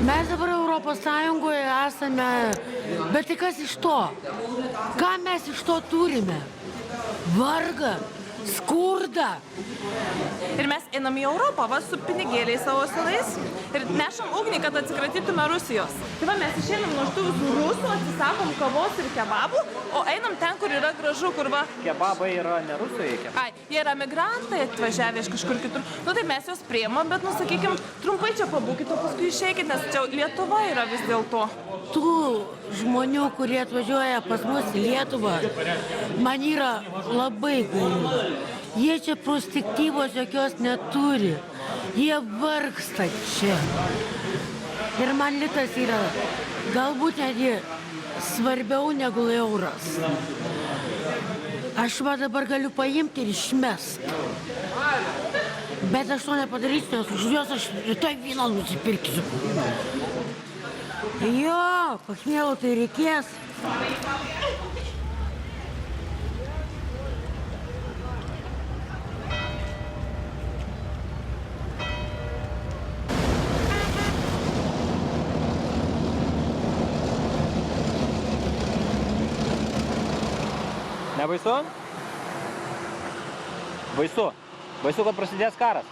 Mes dabar Europos Sąjungoje esame, bet tai kas iš to? Ką mes iš to turime? Vargą, skurdą. Ir mes einam į Europą, va, su pinigėliais savo senais ir nešam ugnį, kad atsikratytume Rusijos. Tai va, mes išeinam nuo šitų visų rusų, atsisakom kavos ir kebabų, o einam ten, kur yra gražu, kur va... Kebabai yra ne Rusijoje. Ai, jie yra migrantai atvažiavę iš kažkur kitur. Nu tai mes juos priimam, bet, nu sakykim, trumpai čia pabūkit, o paskui išeikit, nes čia Lietuva yra vis dėlto. Tų žmonių, kurie atvažiuoja pas mus į Lietuvą, man yra labai gaila. Jie čia perspektyvos jokios neturi. Jie vargsta čia. Ir man litas yra galbūt netgi svarbiau negu euras. Aš va dabar galiu paimti ir išmest. Bet aš to nepadarysiu, nes už juos aš rytoj vyno nusipirksiu. Jo, pachmielo tai reikės. Nebaisu? Baisu. Baisu, kad prasidės karas.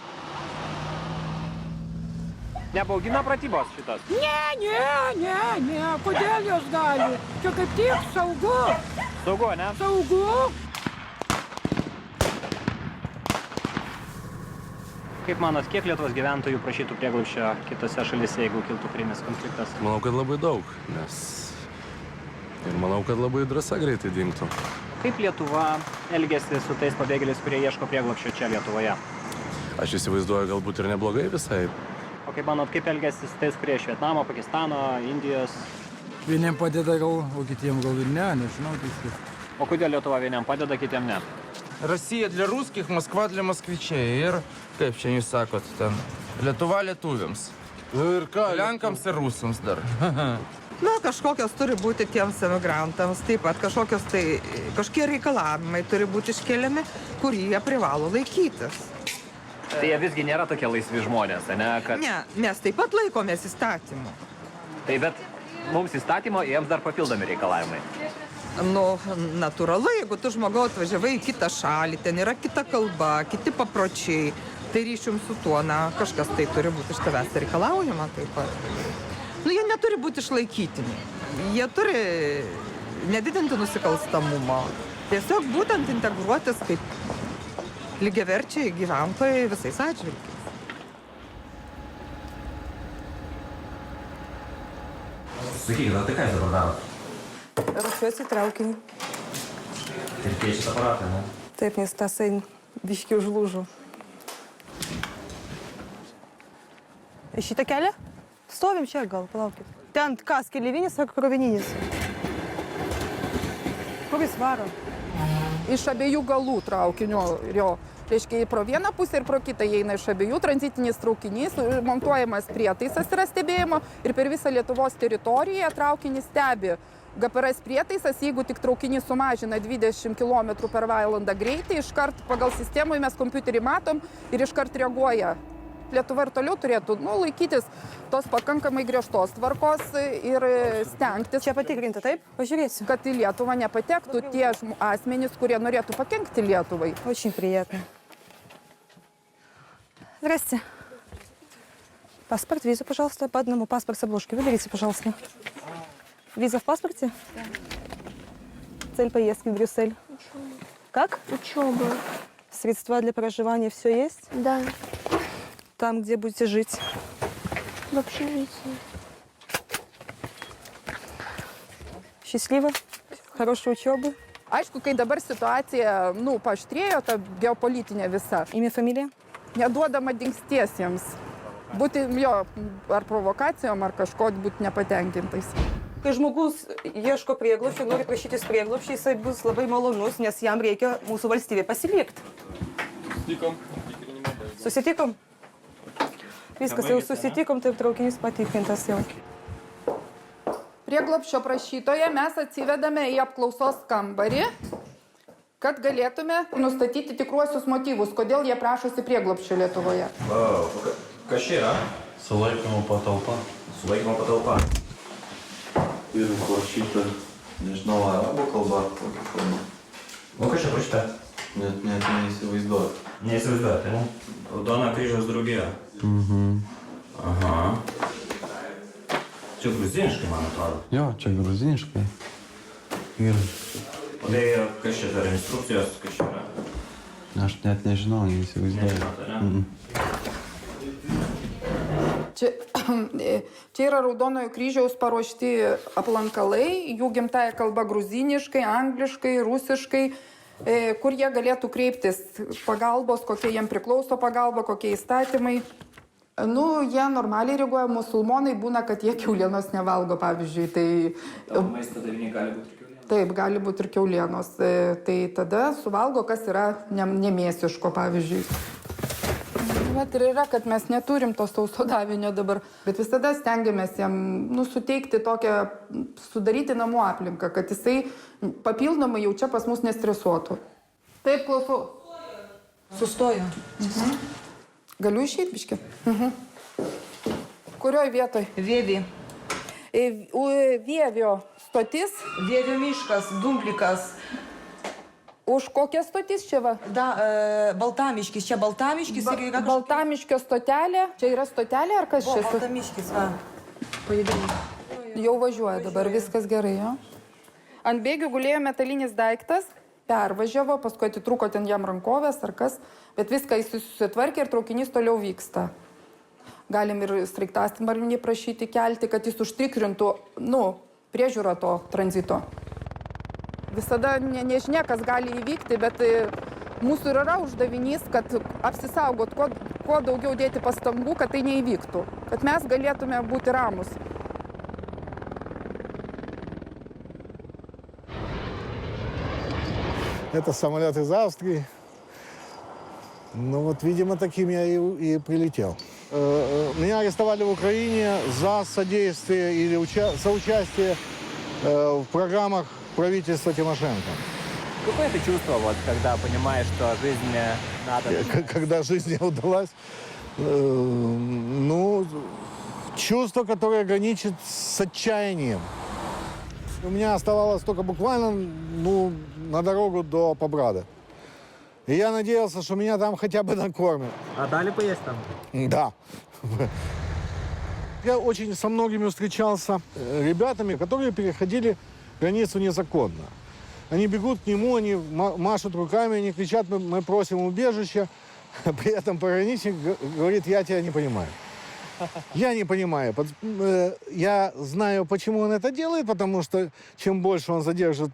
Nebaugina pratybos šitas? Ne. Kodėl jos gali? Čia kaip tik saugu. Saugu, ne? Saugu. Kaip manot, kiek Lietuvos gyventojų prašytų prieglobsčio kitose šalyse, jeigu kiltų karinis konfliktas? Manau, kad labai daug, nes... Ir manau, kad labai drąsa greitai dingtų. Kaip Lietuva elgėsi su tais pabėgėliais, kurie ieško prieglobsčio čia Lietuvoje? Aš įsivaizduoju, galbūt ir neblogai visai. O kaip manot, kaip elgėsi su tais, kurie iš Vietnamo, Pakistano, Indijos? Vieniem padeda gal, o kitiem gal ir ne, nežinau. O kodėl Lietuva vieniem padeda, kitiem ne? Россия для русских, Москва для москвичей. Ir, kaip čia jūs sakot, ten, Lietuva lietuviams. Ir ką? Lenkams ir rusams dar. Na, kažkokios turi būti tiems emigrantams, taip pat kažkokie reikalavimai turi būti iškeliami, kurį jie privalo laikytis. Tai jie visgi nėra tokie laisvi žmonės, ne? Kad... Ne, mes taip pat laikomės įstatymų. Tai bet mums įstatymo, jiems dar papildomi reikalavimai. Nu, natūralu, jeigu tu žmogau atvažiavai į kitą šalį, ten yra kita kalba, kiti papročiai, tai ryšium su tuo, na, kažkas tai turi būti iš tavęs reikalaujama taip pat. Nu, jie neturi būti išlaikytini. Jie turi nedidinti nusikalstamumo. Tiesiog būtent integruotis kaip lygiaverčiai gyventojai visais atžvilgiais. Sakykit, tai ką jūs dabar darot? Ruošiuosi traukinį. Ir keičiat aparatą, ne? Taip, nes tasai biški užlūžo. Į šitą kelią? Stovim čia, gal, palaukit. Ten kas, kelevinis ar krovininis? Kur jis varo? Iš abiejų galų traukinio. Reiškia, pro vieną pusę ir pro kitą įeina iš abiejų tranzitinis traukinys, montuojamas prietaisas yra stebėjimo ir per visą Lietuvos teritoriją traukinį stebi. GPRS prietaisas, jeigu tik traukinys sumažina 20 km per valandą greitį, iškart pagal sistemą mes kompiuterį matom ir iškart reaguoja. Lietuva ir toliau turėtų laikytis tos pakankamai griežtos tvarkos ir stengtis. Čia patikrinti, taip? Pažiūrėsiu. Kad į Lietuvą nepatektų tie asmenys, kurie norėtų pakenkti Lietuvai. Очень приятно. Здрасте. Паспорт, визу, пожалуйста, по одному. Паспорт с обложки. Выберите, пожалуйста. Виза в паспорте? Да. Цель поездки в Брюссель? Учеба. Как? Учеба. Средства для проживания все есть? Да. Там, где будете жить? В общежитии. Счастливо. Хорошей учебы. Aišku, kai dabar situacija, paaštrėjo, ta geopolitinė visa. Имя, фамилия? Neduodama dingstiesiems. Būti ar provokacijom, ar kažko būti nepatenkintais. Kai žmogus ieško prieglobsčio, nori prašytis prieglobsčio, jisai bus labai malonus, nes jam reikia mūsų valstybėje pasilikti. Susitikom? Viskas, jau susitikom, taip traukinys patikrintas jau. Prieglobsčio prašytoje mes atsivedame į apklausos kambarį, kad galėtume nustatyti tikruosius motyvus, kodėl jie prašosi prieglobsčio Lietuvoje. Kas čia yra? Sulaikymo patalpa. Sulaikymo patalpa. Ir parašyta, nežinau, arabų kalba, kokia kalba. O kas čia parašyta? Net neįsivaizduoju. Neįsivaizduoju, tai? Raudono kryžiaus draugija. Aha. Čia gruziniškai, man atrodo. Jo, čia gruziniškai. Ir O tai kas čia dar instrukcijos, kas čia yra? aš net nežinau, neįsivaizduoju. Nežinote, ne? Čia yra Raudonojo kryžiaus paruošti aplankalai, jų gimtaja kalba gruziniškai, angliškai, rusiškai, kur jie galėtų kreiptis pagalbos, kokie jiem priklauso pagalba, kokie įstatymai. Nu, jie normaliai reaguoja, musulmonai būna, kad jie kiaulienos nevalgo, pavyzdžiui. Tai Maisto daviniai gali būti ir kiaulienos. taip, gali būti ir kiaulienos. Tai tada suvalgo, kas yra nemėsiško, pavyzdžiui. Bet ir yra, kad mes neturim to sauso davinio dabar, bet visada stengiamės jam suteikti tokią, sudaryti namų aplinką, kad jisai papildomai jau čia pas mus nestresuotų. Taip, klausau. Sustoju. Galiu išeiti, biški? Kurioj vietoj? Vėvi. Vievio stotis. Vėvio miškas, dumplikas. Už kokią stotis čia va? Baltamiškis. Čia Baltamiškis. Baltamiškio stotelė. Čia yra stotelė ar kas čia? Baltamiškis, va. Pajudėjai. Jau važiuoja dabar, viskas gerai, jo? Ant bėgių gulėjo metalinis daiktas, pervažiavo, paskui atitrūko ten jam rankovės ar kas, bet viską jis susitvarkė ir traukinys toliau vyksta. Galim ir sraigtasparnį prašyti kelti, kad jis užtikrintų, priežiūrą to tranzito. Visada nežinia, kas gali įvykti, bet mūsų ir yra uždavinys, kad apsisaugot, kuo daugiau dėti pastangų, kad tai neįvyktų, kad mes galėtume būti ramus. Это самолет из Австрии. Ну вот, видимо, таким я и прилетел. Меня арестовали в Украине за содействие или соучастие в программах правительства Тимошенко. Какое это чувство, когда понимаешь, что жизнь надо... Когда жизнь не удалась? Чувство, которое граничит с отчаянием. У меня оставалось только буквально, на дорогу до Побрада. И я надеялся, что меня там хотя бы накормят. А дали поесть там? Да. Я очень со многими встречался ребятами, которые переходили границу незаконно. Они бегут к нему, они машут руками, они кричат, мы просим убежища. При этом пограничник говорит, я тебя не понимаю. Я не понимаю. Я знаю, почему он это делает, потому что чем больше он задержит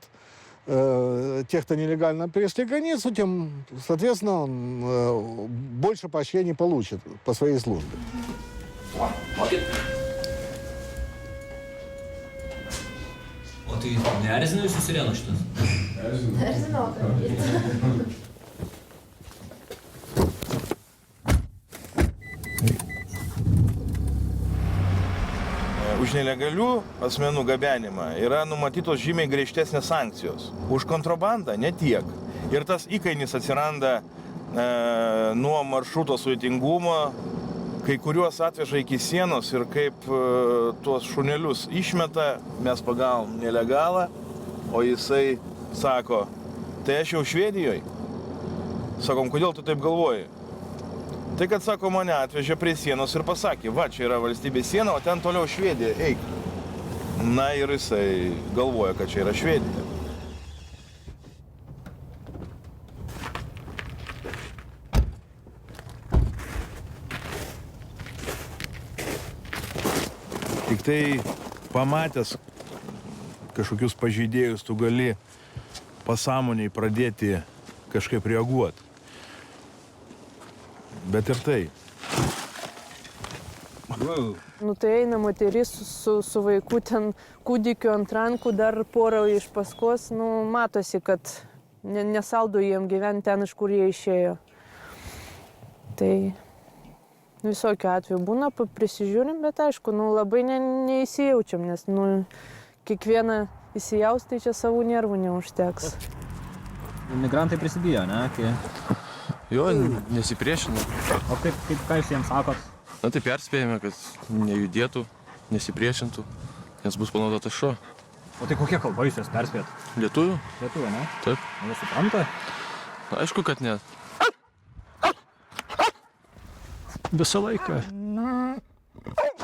тех, кто нелегально перешли границу, тем, соответственно, он больше поощрений получит по своей службе. O tai neerzina jūsų sirenos šitas? Erzino, Už nelegalių asmenų gabenimą yra numatytos žymiai griežtesnės sankcijos. Už kontrabandą ne tiek. Ir tas įkainis atsiranda nuo maršruto sudėtingumo, kai kuriuos atveža iki sienos ir kaip tuos šunelius išmeta, mes pagavom nelegalą, o jisai sako, tai aš jau Švedijoje. Sakom, kodėl tu taip galvoji? Tai, kad, sako, mane atvežė prie sienos ir pasakė, va, čia yra valstybės siena, o ten toliau Švedija, eik. Na ir jisai galvoja, kad čia yra Švedija. Tik tai pamatęs kažkokius pažeidėjus, tu gali pasąmoniai pradėti kažkaip reaguoti. Bet ir tai. Tai eina moteris su vaiku ten kūdikiu ant rankų, dar porą iš paskos, matosi, kad nesaldu jiem gyventi ten, iš kur jie išėjo. Tai visokių atvejų būna, prisižiūrim, bet aišku, labai neįsijaučiam, nes kiekvieną įsijaus, tai čia savų nervų neužteks. Migrantai prisibijo, ne? Jo, nesipriešina. O ką jūs jiems sakot? Tai perspėjame, kad nejudėtų nesipriešintų, nes bus panaudotas šuo. O tai kokia kalba jūs jas perspėjat? Lietuvių? Lietuvių, ne? Taip. Jie supranta? Aišku, kad ne. Visą laiką.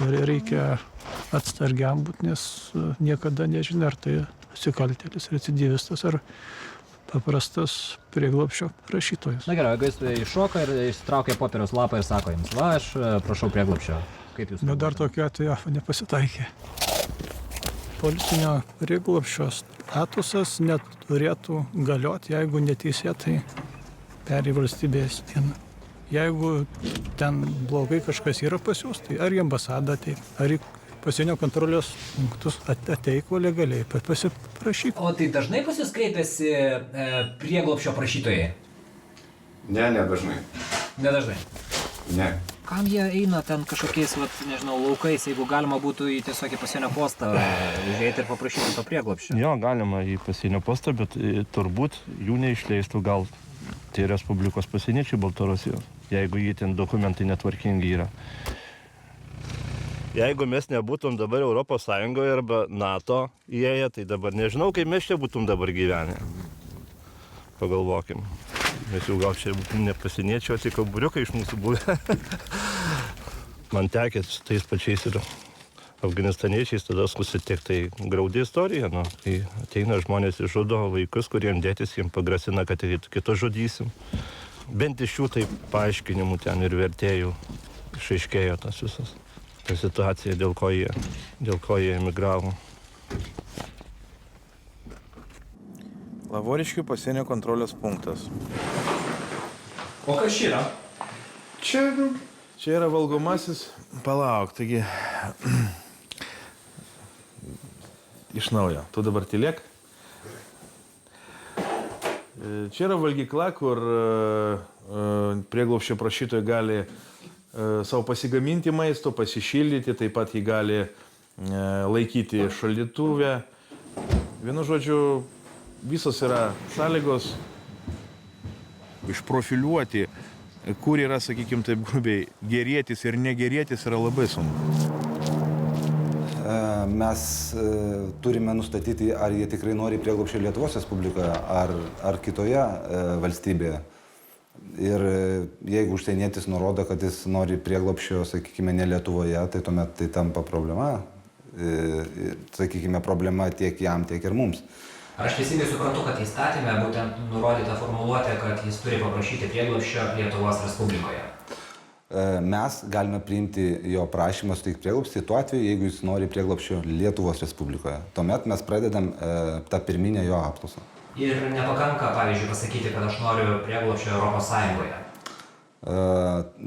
Ir reikia atsargiam būti, nes niekada nežinia, ar tai nusikaltėlis, recidyvistas, ar paprastas prieglobsčio prašytojas. Na gerai, jeigu jis iššoka ir išsitraukia popieriaus lapą ir sako jums, va, aš prašau prieglobsčio. Kaip jūs? Bet dar tokiu atveju nepasitaikė. Politinio prieglobsčio statusas neturėtų galioti, jeigu neteisėtai peri valstybės sieną. Jeigu ten blogai kažkas yra pas jūs, tai ar į ambasadą ateik, ar į pasienio kontrolės punktus ateik legaliai, pasiprašyk. O tai dažnai pas jūs kreipiasi prieglobsčio prašytojai? Ne, nedažnai. Nedažnai? Ne. Kam jie eina ten kažkokiais, nežinau, laukais, jeigu galima būtų į tiesiog į pasienio postą užeiti ir paprašyti to prieglobsčio? Jo, galima į pasienio postą, bet turbūt jų neišleistų gal tie Respublikos pasieniečiai Baltarusijos, jeigu jie ten dokumentai netvarkingi yra. Jeigu mes nebūtum dabar Europos Sąjungoje arba NATO įėję, tai dabar nežinau, kaip mes čia būtum dabar gyvenę. Pagalvokim. Mes jau gal čia būtum ne pasieniečiai, o tik kaburiukai iš mūsų buvę. Man tekės tais pačiais ir afganistaniečiais tada susitikti, tai graudi istorija, nu, kai ateina žmonės išžudo vaikus, kuriem dėtis, jiems pagrasina, kad kitus žudysim. Bent iš jų tai paaiškinimų ten ir vertėjų išaiškėjo tas visas. Ta situacija, dėl ko jie emigravo. Lavoriškių pasienio kontrolės punktas. O kas čia yra? Čia yra valgomasis. Palauk, taigi... Iš naujo. Tu dabar tylėk. Čia yra valgykla, kur prieglobsčio prašytojai gali savo pasigaminti maisto, pasišildyti, taip pat jį gali laikyti šaldytuve. Vienu žodžiu, visos yra sąlygos išprofiliuoti, kur yra, sakykime, taip grubiai, gerėtis ir negerėtis yra labai sunku. Mes turime nustatyti, ar jie tikrai nori prieglobsčio Lietuvos Respublikoje ar kitoje valstybėje. Ir jeigu užsienietis nurodo, kad jis nori prieglobsčio, sakykime, ne Lietuvoje, tai tuomet tai tampa problema. Sakykime, problema tiek jam, tiek ir mums. Ar aš teisingai suprantu, kad įstatymė būtent nurodyta formuluotė, kad jis turi paprašyti prieglobsčio Lietuvos Respublikoje? Mes galime priimti jo prašymą suteikti prieglobstį tuo atveju, jeigu jis nori prieglobsčio Lietuvos Respublikoje. Tuomet mes pradedam tą pirminę jo apklausą. Ir nepakanka, pavyzdžiui, pasakyti, kad aš noriu prieglobsčio Europos Sąjungoje?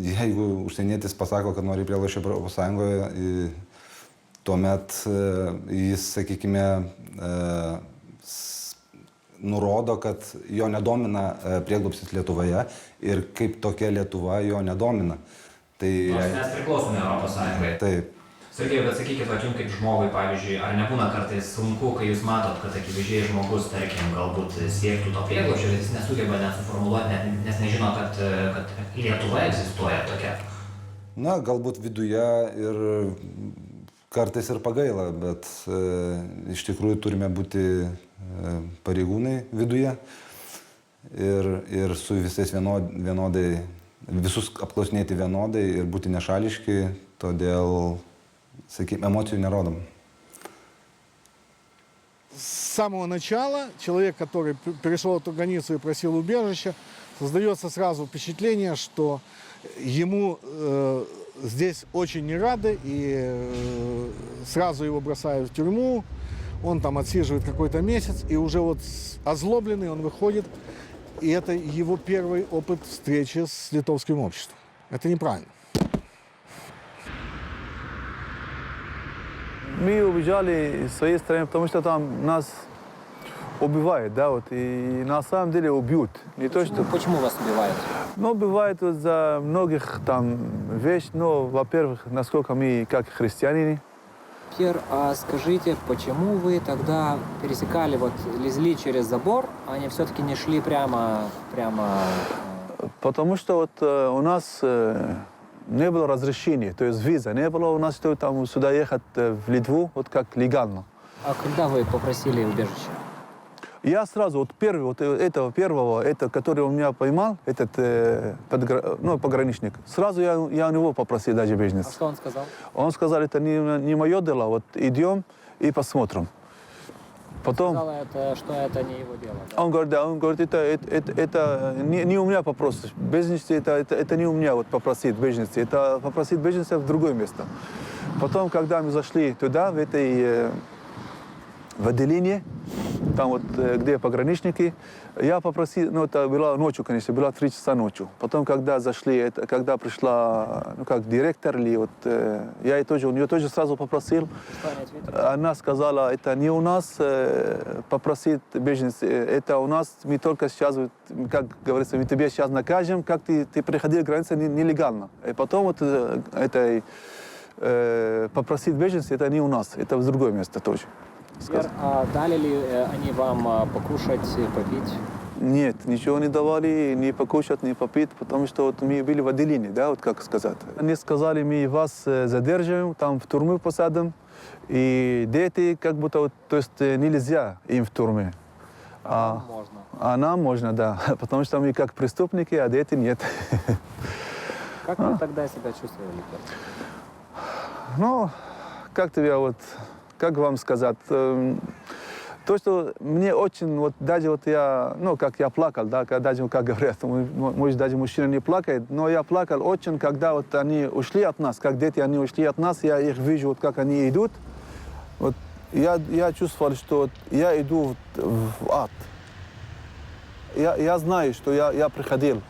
Jeigu užsienietis pasako, kad nori prieglobsčio Europos Sąjungoje, tuomet jis, sakykime, nurodo, kad jo nedomina prieglobstis Lietuvoje ir kaip tokia Lietuva jo nedomina. Tai nors mes priklausome Europos Sąjungai. Taip. Sergejau, bet sakykit, jums kaip žmogui, pavyzdžiui, ar nebūna kartais sunku, kai jūs matot, kad akivaizdžiai žmogus, tarkim, galbūt siektų to prieglobsčio, bet jis nesugeba net suformuluoti, nes nežino, kad Lietuva egzistuoja tokia? Na, galbūt viduje ir kartais ir pagaila, bet iš tikrųjų turime būti pareigūnai viduje ir su visais vienodai, visus apklausinėti vienodai ir būti nešališki, todėl, sakykime, эмоций неrodom. С самого начала человек, который перешел эту границу и просил убежища, создается сразу впечатление, что ему здесь очень не рады, и сразу его бросают в тюрьму, он там отсиживает какой-то месяц, и уже вот озлобленный он выходит, и это его первый опыт встречи с литовским обществом. Это неправильно. Мы убежали с своей страны, потому что там нас убивают, да, вот, и на самом деле убьют. Не то, что... Почему вас убивают? Ну, убивают вот за многих там вещей, но, во-первых, насколько мы как христиане. Пьер, а скажите, почему вы тогда пересекали, вот, лезли через забор, а не все-таки не шли прямо... Потому что вот у нас не было разрешения, то есть виза не было у нас, что там сюда ехать в Литву, вот как легально. А когда вы попросили убежище? Я сразу, вот первый, вот этого первого, это, который у меня поймал, этот пограничник, сразу я у него попросил даже беженец. А что он сказал? Он сказал, это не мое дело, вот идем и посмотрим. Потом... Сказал, что это не его дело. Да? Он говорит, это не у меня попросить. Беженцы, это не у меня вот попросить беженцы, это попросить беженцев в другое место. Потом, когда мы зашли туда, в отделение, там вот, где пограничники, я попросил, ну, это было ночью, конечно, было 3 часа ночью. Потом, когда зашли, когда пришла, ну, как директор, или вот, я у нее тоже сразу попросил. Она сказала, это не у нас попросить беженцы, это у нас, мы только сейчас, как говорится, мы тебе сейчас накажем, как ты приходил к границе нелегально. И потом вот попросить беженцев, это не у нас, это в другое место тоже. А дали ли они вам покушать, попить? Нет, ничего не давали, ни покушать, ни попить, потому что вот мы были в отделении, да, вот как сказать. Они сказали, мы вас задержим, там в тюрьму посадим, и дети как будто, вот, то есть нельзя им в тюрьме. А нам можно? А нам можно, да, потому что мы как преступники, а дети нет. Как вы тогда себя чувствовали? Ну, как тебе вот... Как вам сказать, то, что мне очень, вот даже вот я, ну, как я плакал, да, даже, как говорят, может, даже мужчина не плакает, но я плакал очень, когда вот они ушли от нас, как дети, они ушли от нас, я их вижу, вот как они идут, вот я чувствовал, что вот я иду в ад. Я знаю, что я приходил,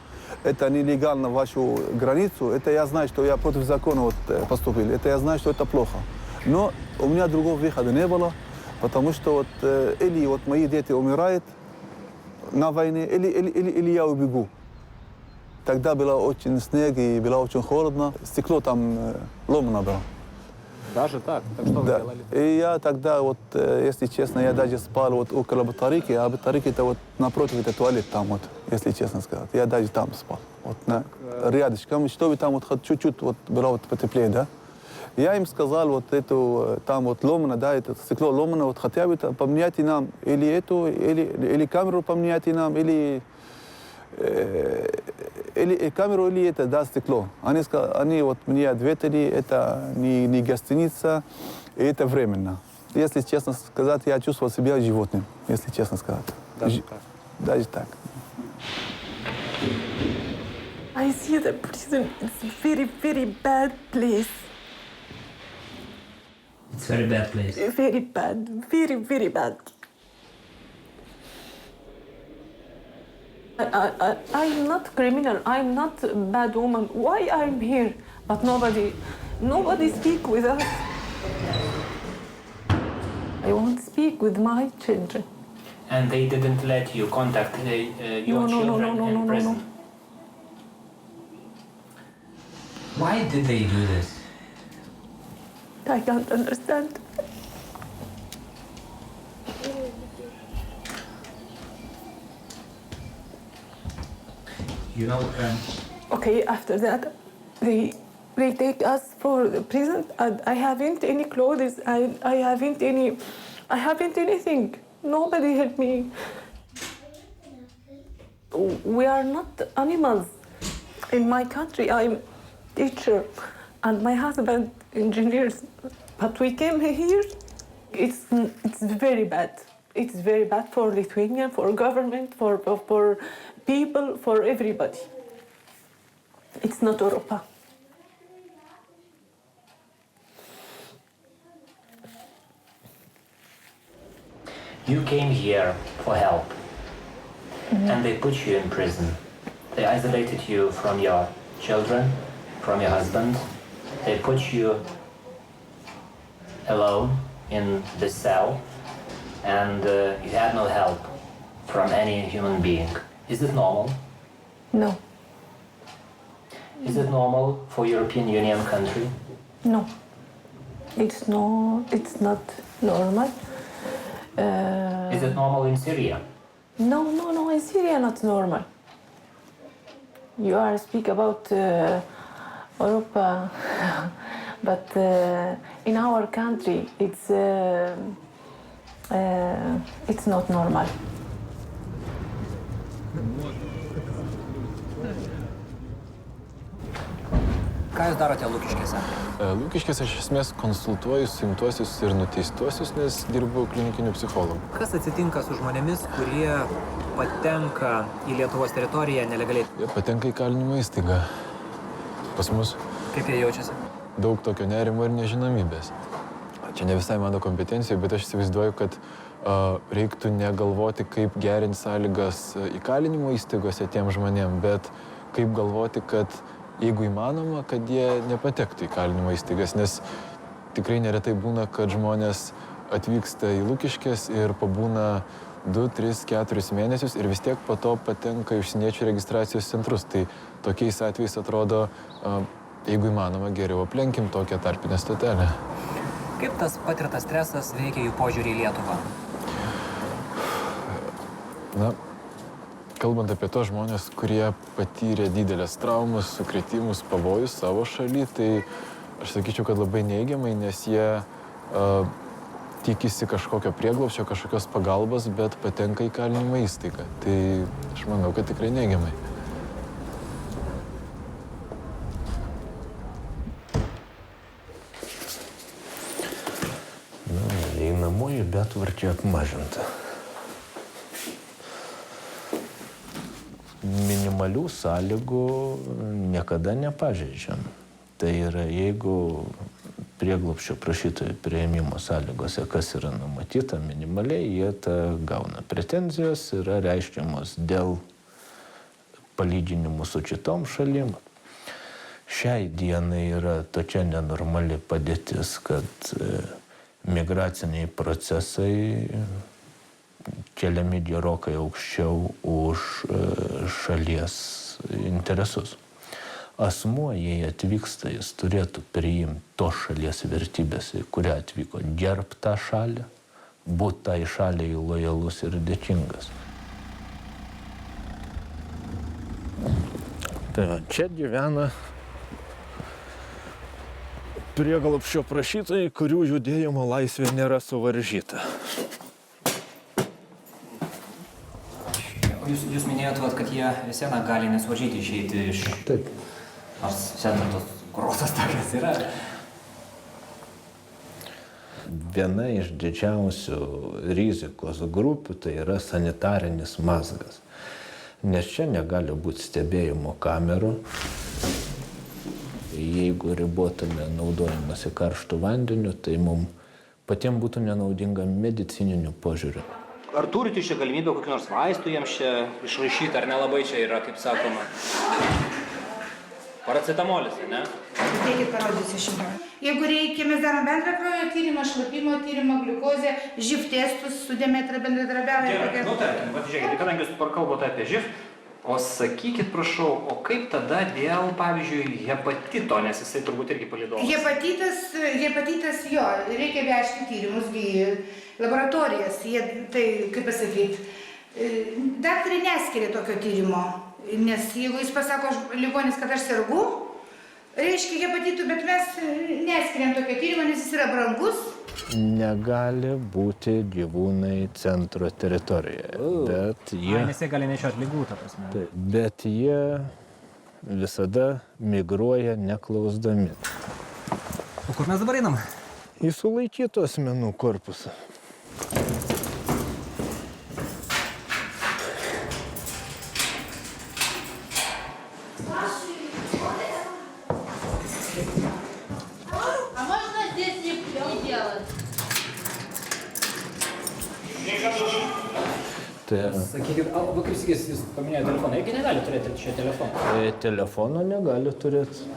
это нелегально в вашу границу, это я знаю, что я против закона вот поступил, это я знаю, что это плохо. Но у меня другого выхода не было, потому что вот, или вот мои дети умирают на войне, или я убегу. Тогда было очень снег и было очень холодно, стекло там ломано было. Даже так? Так что вы делали? И я тогда, вот, если честно, я даже спал вот около батарейки, а батарейки это вот напротив, это туалет там вот, если честно сказать. Я даже там спал, вот, рядышком, чтобы там вот чуть-чуть вот было вот потеплее, да. Я им сказал, вот эту, там вот ломано, да, это стекло ломано, вот хотя бы поменяйте нам или эту, или камеру поменяйте нам, или камеру, или это, да, стекло. Они вот мне ответили, это не гостиница, и это временно. Если честно сказать, я чувствовал себя животным, если честно сказать. Даже так? Даже так. I see the prison. It's a very, very bad place. It's a very bad place. Very bad. Very, very bad. I'm not criminal. I'm not a bad woman. Why I'm here? But nobody speak with us. I want to speak with my children. And they didn't let you contact your children in prison? No. Why did they do this? I can't understand. You know, Okay, after that, they take us for the prison, and I haven't any clothes. I haven't anything. Nobody helped me. We are not animals. In my country, I'm teacher, and my husband engineers. But we came here. It's very bad. It's very bad for Lithuania, for government, for people, for everybody. It's not Europa. You came here for help, and they put you in prison. They isolated you from your children, from your husband. They put you alone in the cell, and you had no help from any human being. Is it normal? No. Is it normal for European Union country? No. It's not normal. Is it normal in Syria? No, in Syria not normal. You are speak about Europa, but in our country it's not normal. Ką jūs darote Lukiškėse? Lukiškėse aš iš esmės konsultuoju suimtuosius ir nuteistuosius, nes dirbu klinikiniu psichologu. Kas atsitinka su žmonėmis, kurie patenka į Lietuvos teritoriją nelegaliai? Jie patenka į kalinimo įstaigą. Pas mus. Kaip jie jaučiasi? Daug tokio nerimo ir nežinomybės. Čia ne visai mano kompetencija, bet aš įsivaizduoju, kad reiktų negalvoti, kaip gerinti sąlygas įkalinimo įstaigose tiem žmonėm, bet kaip galvoti, kad jeigu įmanoma, kad jie nepatektų į kalinimo įstaigas, nes tikrai neretai būna, kad žmonės atvyksta į Lukiškės ir pabūna 2, 3, 4 mėnesius ir vis tiek po to patenka į užsieniečių registracijos centrus. Tai tokiais atvejais atrodo, jeigu įmanoma, geriau aplenkim tokią tarpinę stotelę. Kaip tas patirtas stresas veikia jų požiūrį į Lietuvą? Na, kalbant apie tos žmonės, kurie patyrė didelės traumas, sukrėtimus, pavojus savo šaly, tai aš sakyčiau, kad labai neigiamai, nes jie tikisi kažkokio prieglobsčio, kažkokios pagalbos, bet patenka į kalinimo įstaigą. Tai aš manau, kad tikrai neigiamai. Einamoji betvarkė apmažinta. Minimalių sąlygų niekada nepažeidžiam. Tai yra, jeigu prieglobsčio prašytojų priėmimo sąlygose, kas yra numatyta minimaliai, jie tą gauna. Pretenzijos yra reiškiamos dėl palyginimų su kitom šalim. Šiai dienai yra tokia nenormali padėtis, kad migraciniai procesai keliami gerokai aukščiau už šalies interesus. Asmuo, jei atvyksta, jis turėtų priimti tos šalies vertybės, į kurią atvyko, gerbti tą šalį, būti tai šaliai lojalus ir dėkingas. Tai čia gyvena prieglobsčio prašytojai, kurių judėjimo laisvė nėra suvaržyta. Jūs minėjot, kad jie visi gali nesuvaržyti išeiti iš... Taip. Nors šiandien tos kurortas tokias yra. Viena iš didžiausių rizikos grupių tai yra sanitarinis mazgas. Nes čia negali būti stebėjimo kamerų. Jeigu ribotume naudojimąsi karštų vandeniu, tai mums patiems būtų nenaudinga medicininiu požiūriu. Ar turite čia galimybę kokių nors vaistų jiems čia išrašyti, ar nelabai čia yra, kaip sakoma? Paracetamolis, ne? Ateikit, parodysiu šitą. Jeigu reikia, mes darom bendrą kraujo tyrimą, šlapimo tyrimą, gliukozę, živ testus, su Demetra bendradarbiaujame. Gerai, nu tarkim, žiūrėkit, kadangi jūs kalbate apie živ, o sakykit, prašau, o kaip tada dėl, pavyzdžiui, hepatito, nes jisai turbūt irgi palydovas? Hepatitas jo, reikia vežti tyrimus į laboratorijas. Tai, kaip pasakyti, daktarai neskiria tokio tyrimo, nes jeigu jis pasako ligonis, kad aš sergu, reiškia hepatitų, bet mes neskiriam tokio tyrimo, nes jis yra brangus. Negali būti gyvūnai centro teritorijoje, bet jie... Nes jie gali nešioti ligų, ta prasme. Taip, bet jie visada migruoja neklausdami. O kur mes dabar einam? Į sulaikytų asmenų korpusą. Sakykit, kaip sakys, jūs paminėjote telefoną, jie negali turėti šio telefono? Telefono negali turėti.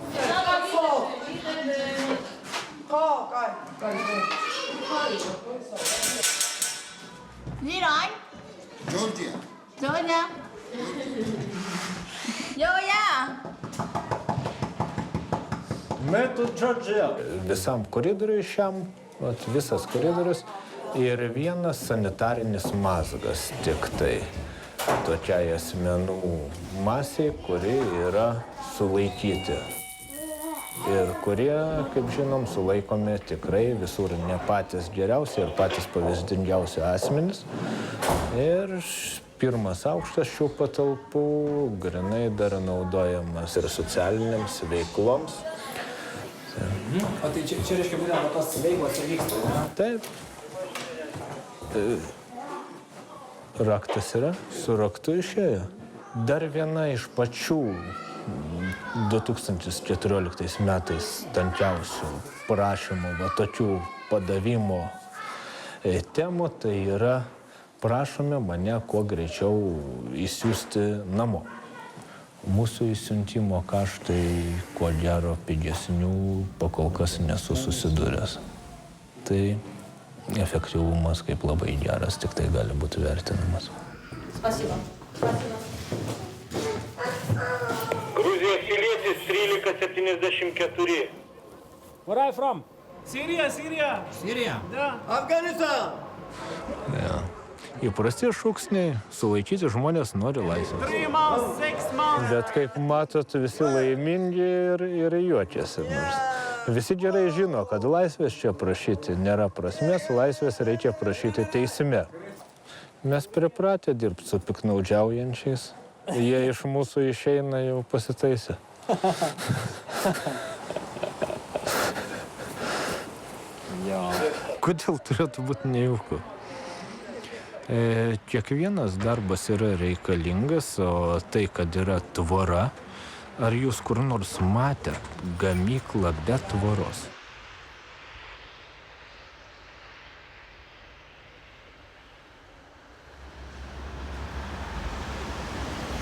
Liron? Georgia. Georgia. Joja. Metu Georgia. Visam koridoriui šiam, visas koridorius. Ir vienas sanitarinis mazgas tik tai tokiai asmenų masiai, kuri yra sulaikyti. ir kurie, kaip žinom, sulaikomi tikrai visur ne patys geriausi ir patys pavyzdingiausi asmenys. Ir pirmas aukštas šių patalpų grinai dar naudojamas ir socialinėms veikloms. O tai čia reiškia būtent tos veiklos ir vyksta, ne? Taip. Raktas yra, su raktu išėjo. Dar viena iš pačių 2014 metais tankiausių prašymų, tokių padavimo temų, tai yra prašome mane kuo greičiau įsiųsti namo. Mūsų įsiuntimo kaštai, kuo gero pigesnių, pakol kas nesu susidūręs. Tai efektyvumas kaip labai geras, tik tai gali būti vertinamas. Спасибо. Gruzijos pilietis 1374. Where are you from? Syria. Syria? Да. Afghanistan. Ja. Įprasti šūksniai, sulaikyti žmonės nori laisvės. 3 months, 6 months. Bet kaip matot, visi laimingi ir juokiasi. Visi gerai žino, kad laisvės čia prašyti nėra prasmės, laisvės reikia prašyti teisme. Mes pripratę dirbti su piknaudžiaujančiais. Jie iš mūsų išeina jau pasitaisę. Kodėl turėtų būti nejauku? Kiekvienas darbas yra reikalingas, o tai, kad yra tvora, ar jūs kur nors matėt gamyklą be tvoros?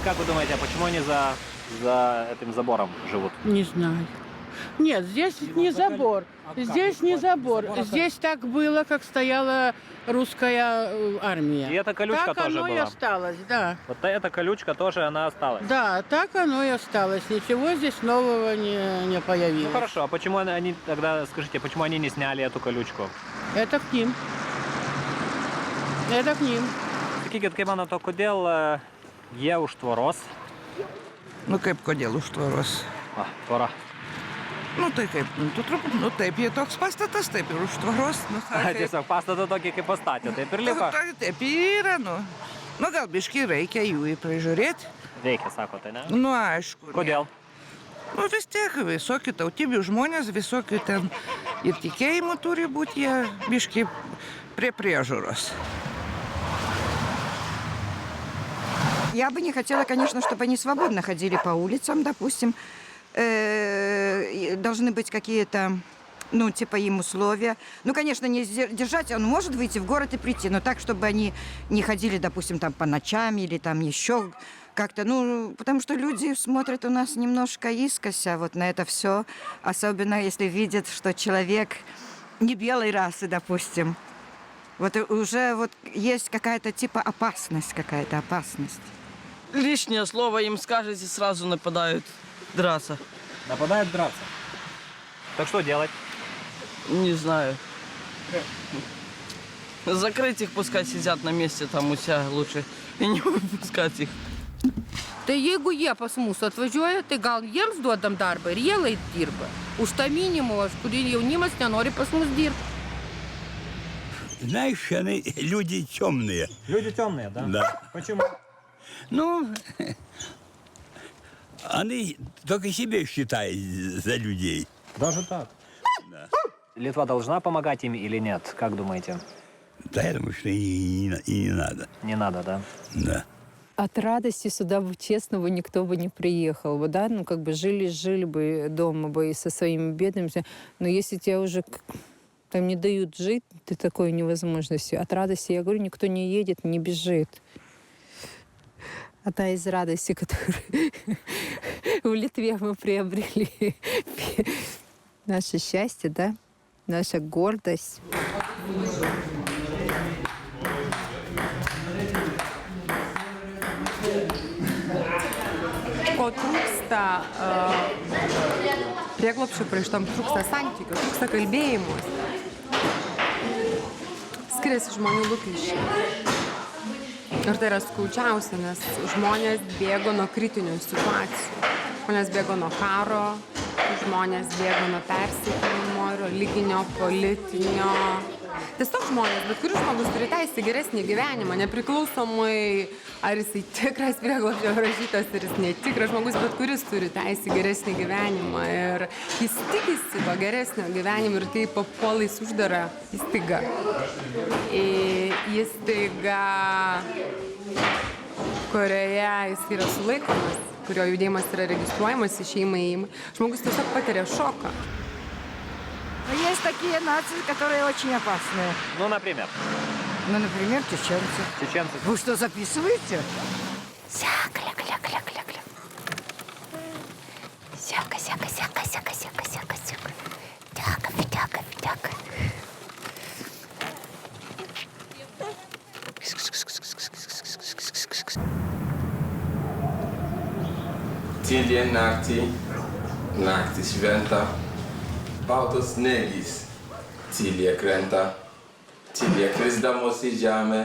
Как вы думаете, почему они за этим забором живут? Не знаю. Нет, здесь не забор. Здесь не забор. Здесь так было, как стояла русская армия. И эта колючка так тоже оно была? и осталось, да. Вот эта колючка тоже, она осталась? Да, так оно и осталось. Ничего здесь нового не появилось. Ну хорошо, а почему они тогда, скажите, почему они не сняли эту колючку? Это к ним. Это к ним. Sakykit, kaip manote, kodėl jie už tvoros? Nu kaip kodėl už tvoros? Tvora. Nu tai kaip, nu taip, jie toks pastatas, taip ir už tvoros. Nu, Tiesiog pastatą tokį kaip pastatė, taip ir liko? Taip yra, nu. Nu gal biškai reikia jų prižiūrėti. Reikia, sakote, ne? Nu aišku. Kodėl? Nu vis tiek visokių tautybių žmonės, visokių ten ir tikėjimų turi būti, jie biškai prie priežiūros. Я бы не хотела, конечно, чтобы они свободно ходили по улицам, допустим. Должны быть какие-то, ну, типа им условия. Ну, конечно, не держать, он может выйти в город и прийти, но так, чтобы они не ходили, допустим, там по ночам или там еще как-то, ну, потому что люди смотрят у нас немножко искося вот на это все, особенно если видят, что человек не белой расы, допустим. Вот уже вот есть какая-то типа опасность, какая-то опасность. Лишнее слово им скажете, сразу нападают драться. Нападают драться? Так что делать? Не знаю. Закрыть их, пускай сидят на месте там у себя лучше. И не выпускать их. Tai jeigu jie pas mus atvažiuoja, tai gal jiems duodam darbą ir jie lai dirba. Už tą minimumą, kurį jaunimas nenori pas mus dirbti. Знаешь, они люди темные. Люди темные, да? Да. Почему? Ну, они только себя считают за людей. Даже так? Да. Литва должна помогать им или нет? Как думаете? Да, я думаю, что и не надо. Не надо, да? Да. От радости сюда бы, честно, бы никто бы не приехал бы, да? Ну, как бы жили бы дома бы и со своими бедами. Но если тебя уже там не дают жить, ты такой невозможности. От радости, я говорю, никто не едет, не бежит. Одна из радостей, которую в Литве мы приобрели. Наше счастье, да? Наша гордость. Ko trūksta prieglobsčio prašytom, trūksta santykių, trūksta kalbėjimus. Skiriasi žmonių lūkesčiai. Ir tai yra skaudžiausia, nes žmonės bėgo nuo kritinių situacijų. Žmonės bėgo nuo karo, žmonės bėga nuo persekiojimo, religinio, politinio. Tiesiog žmonės, bet kuris žmogus turi teisę į geresnį gyvenimą, nepriklausomai ar jisai tikras prieglobsčio prašytas ir jis netikras žmogus, bet kuris turi teisę į geresnį gyvenimą ir jis tikisi to geresnio gyvenimo ir kai papuola į uždarą įstaigą. Įstaiga, kurioje jis yra sulaikomas, kurio judėjimas yra registruojamas į šeimą, žmogus tiesiog patiria šoką. Есть такие нации, которые очень опасные. Ну, например? Ну, например, чеченцы. Чеченцы. Вы что, записываете? Tylią naktį šventa, baltos negys, tyliai krenta, tyliai krisdamos į žemę,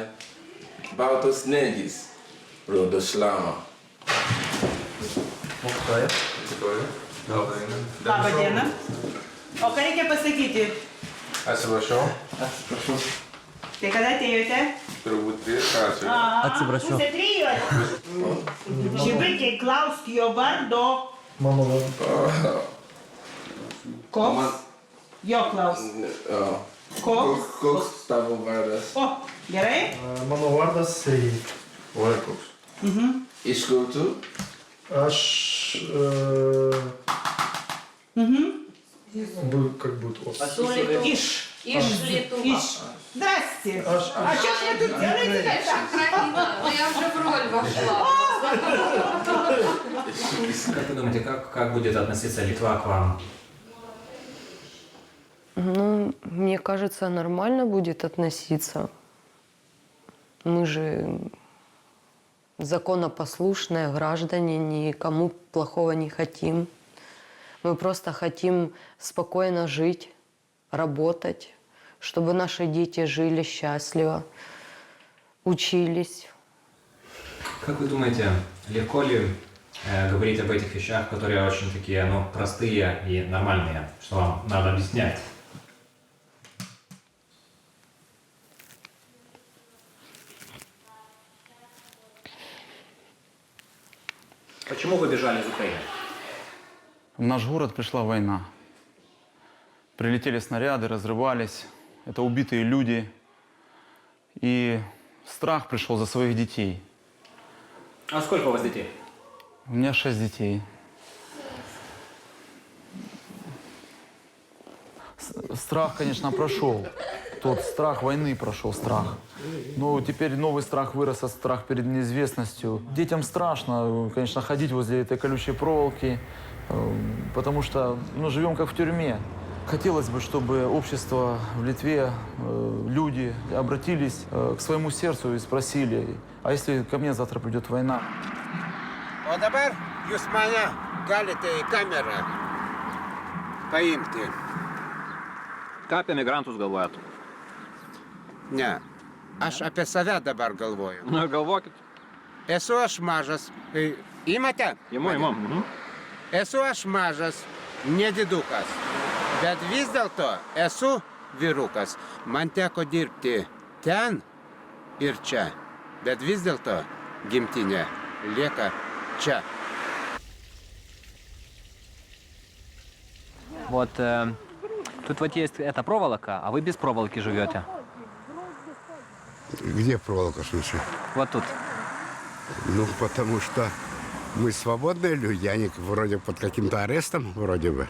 baltos negys, rodo šlamą. Labą dieną. O ką reikia pasakyti? Atsiprašau. Tai kada atėjote? Turbūt prieš ačiū. Atsiprašau. Pusė 3. Žibritė, klausk jo vardo. Mano vardo. Koks? Jo klausk. Koks tavo vardas? O, gerai? Mano vardas Koks? Iš kur tu? Aš... Как будет? Iš Литвы. Здрасте. А что ж вы тут делаете? Я уже в роль вошла. Как вы думаете, как будет относиться Литва к вам? Ну, мне кажется, нормально будет относиться. Мы же законопослушные граждане, никому плохого не хотим. Мы просто хотим спокойно жить, работать, чтобы наши дети жили счастливо, учились. Как вы думаете, легко ли говорить об этих вещах, которые очень такие, простые и нормальные, что вам надо объяснять? Почему вы бежали из Украины? В наш город пришла война. Прилетели снаряды, разрывались. Это убитые люди. И страх пришел за своих детей. А сколько у вас детей? У меня 6 детей. Страх, конечно, прошел. Тот страх войны прошел, страх. Но теперь новый страх вырос, страх перед неизвестностью. Детям страшно, конечно, ходить возле этой колючей проволоки, потому что живем как в тюрьме. Хотелось бы, чтобы общество в Литве, люди обратились к своему сердцу и спросили, а если ко мне завтра придет война? O dabar jūs mane galite į kamerą paimti. Ką apie migrantus galvojat? Ne, aš apie save dabar galvoju. Na, galvokit. Esu aš mažas. Imate? Imu. Esu aš mažas, nedidukas. Bet vis dėlto esu vyrukas. Man teko dirbti ten ir čia. Bet vis dėlto gimtinė lieka čia. Вот тут вот есть эта проволока, а вы без проволоки живете. Где проволока, в смысле? Вот тут. Ну, потому что мы свободные люди, они вроде под каким-то арестом, вроде бы.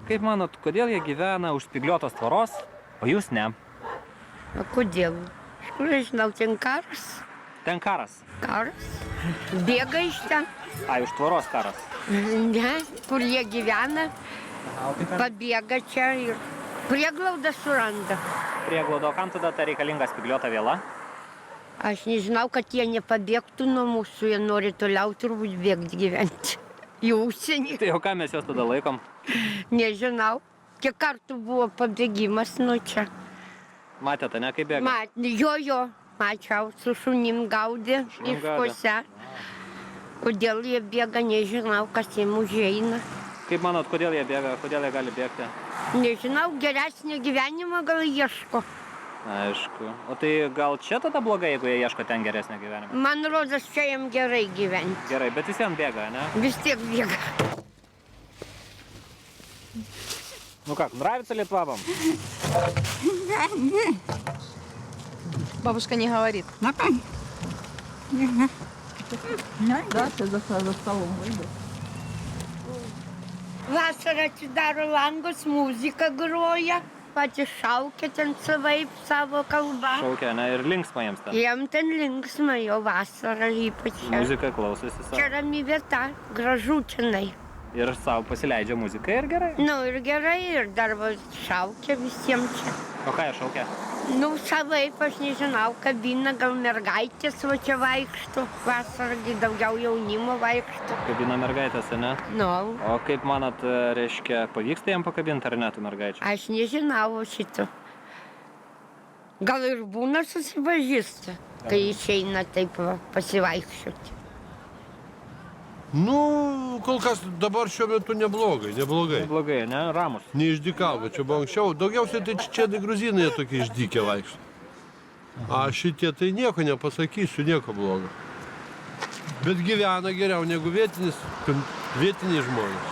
Kaip manot, kodėl jie gyvena už spygliotos tvoros, o jūs ne? O kodėl? Iš kur aš žinau, ten karas? Ten karas. Karas? Bėga iš ten? Ai, už tvoros karas. Ne, kur jie gyvena, pabėga čia ir prieglaudą suranda. Prieglauda, o kam tada ta reikalinga spygliota viela? Aš nežinau, kad jie nepabėgtų nuo mūsų, jie nori toliau turbūt bėgti gyventi. Į užsienį. Tai o ką mes juos tada laikom? Nežinau. Kiek kartų buvo pabėgimas nuo čia. Matėte, ne, kaip bėga? Jo, mačiau, su šunim gaudė miškuose. Kodėl jie bėga, nežinau, kas jiems užeina. Kaip manot, kodėl jie bėga, kodėl jie gali bėgti? Nežinau, geresnio gyvenimo gal ieško. Aišku. O tai gal čia tada blogai, jeigu jie ieško ten geresnio gyvenimo? Man rodos, čia jam gerai gyventi. Gerai, bet vis vien bėga, ne? Vis tiek bėga. Ну как, нравится Литва вам? Бабушка не говорит. Да, ты за столом выйду. Vasarą atsidaro langus, muzika groja, patys šaukia ten savaip savo kalbą. Šaukia, ne? Ir linksma jiems ten. Jiem ten linksma, jo vasarą ypač. Muzika klausosi savo. Čia rami vieta, gražu čionai. Ir savo pasileidžia muziką ir gerai. Nu ir gerai, ir dar va šaukia visiems čia. O ką jie šaukia? Nu savaip, aš nežinau, kabina, gal mergaitės va čia vaikšto. Vasarą daugiau jaunimo vaikšto. Kabina mergaitės, ne? Nu. O kaip manot, reiškia, pavyksta jiem pakabinti ar ne tų mergaičių? Aš nežinau šito. Gal ir būna susipažįsta, kai išeina taip va, pasivaikščioti. Nu, kol kas dabar šiuo metu neblogai. Neblogai, ne? Ramus. Neišdykavo, čia buvo anksčiau. Daugiausiai tai čia gruzinai tokie išdykę vaikšto. A šitie tai nieko nepasakysiu, nieko blogo. Bet gyvena geriau negu vietiniai žmonės.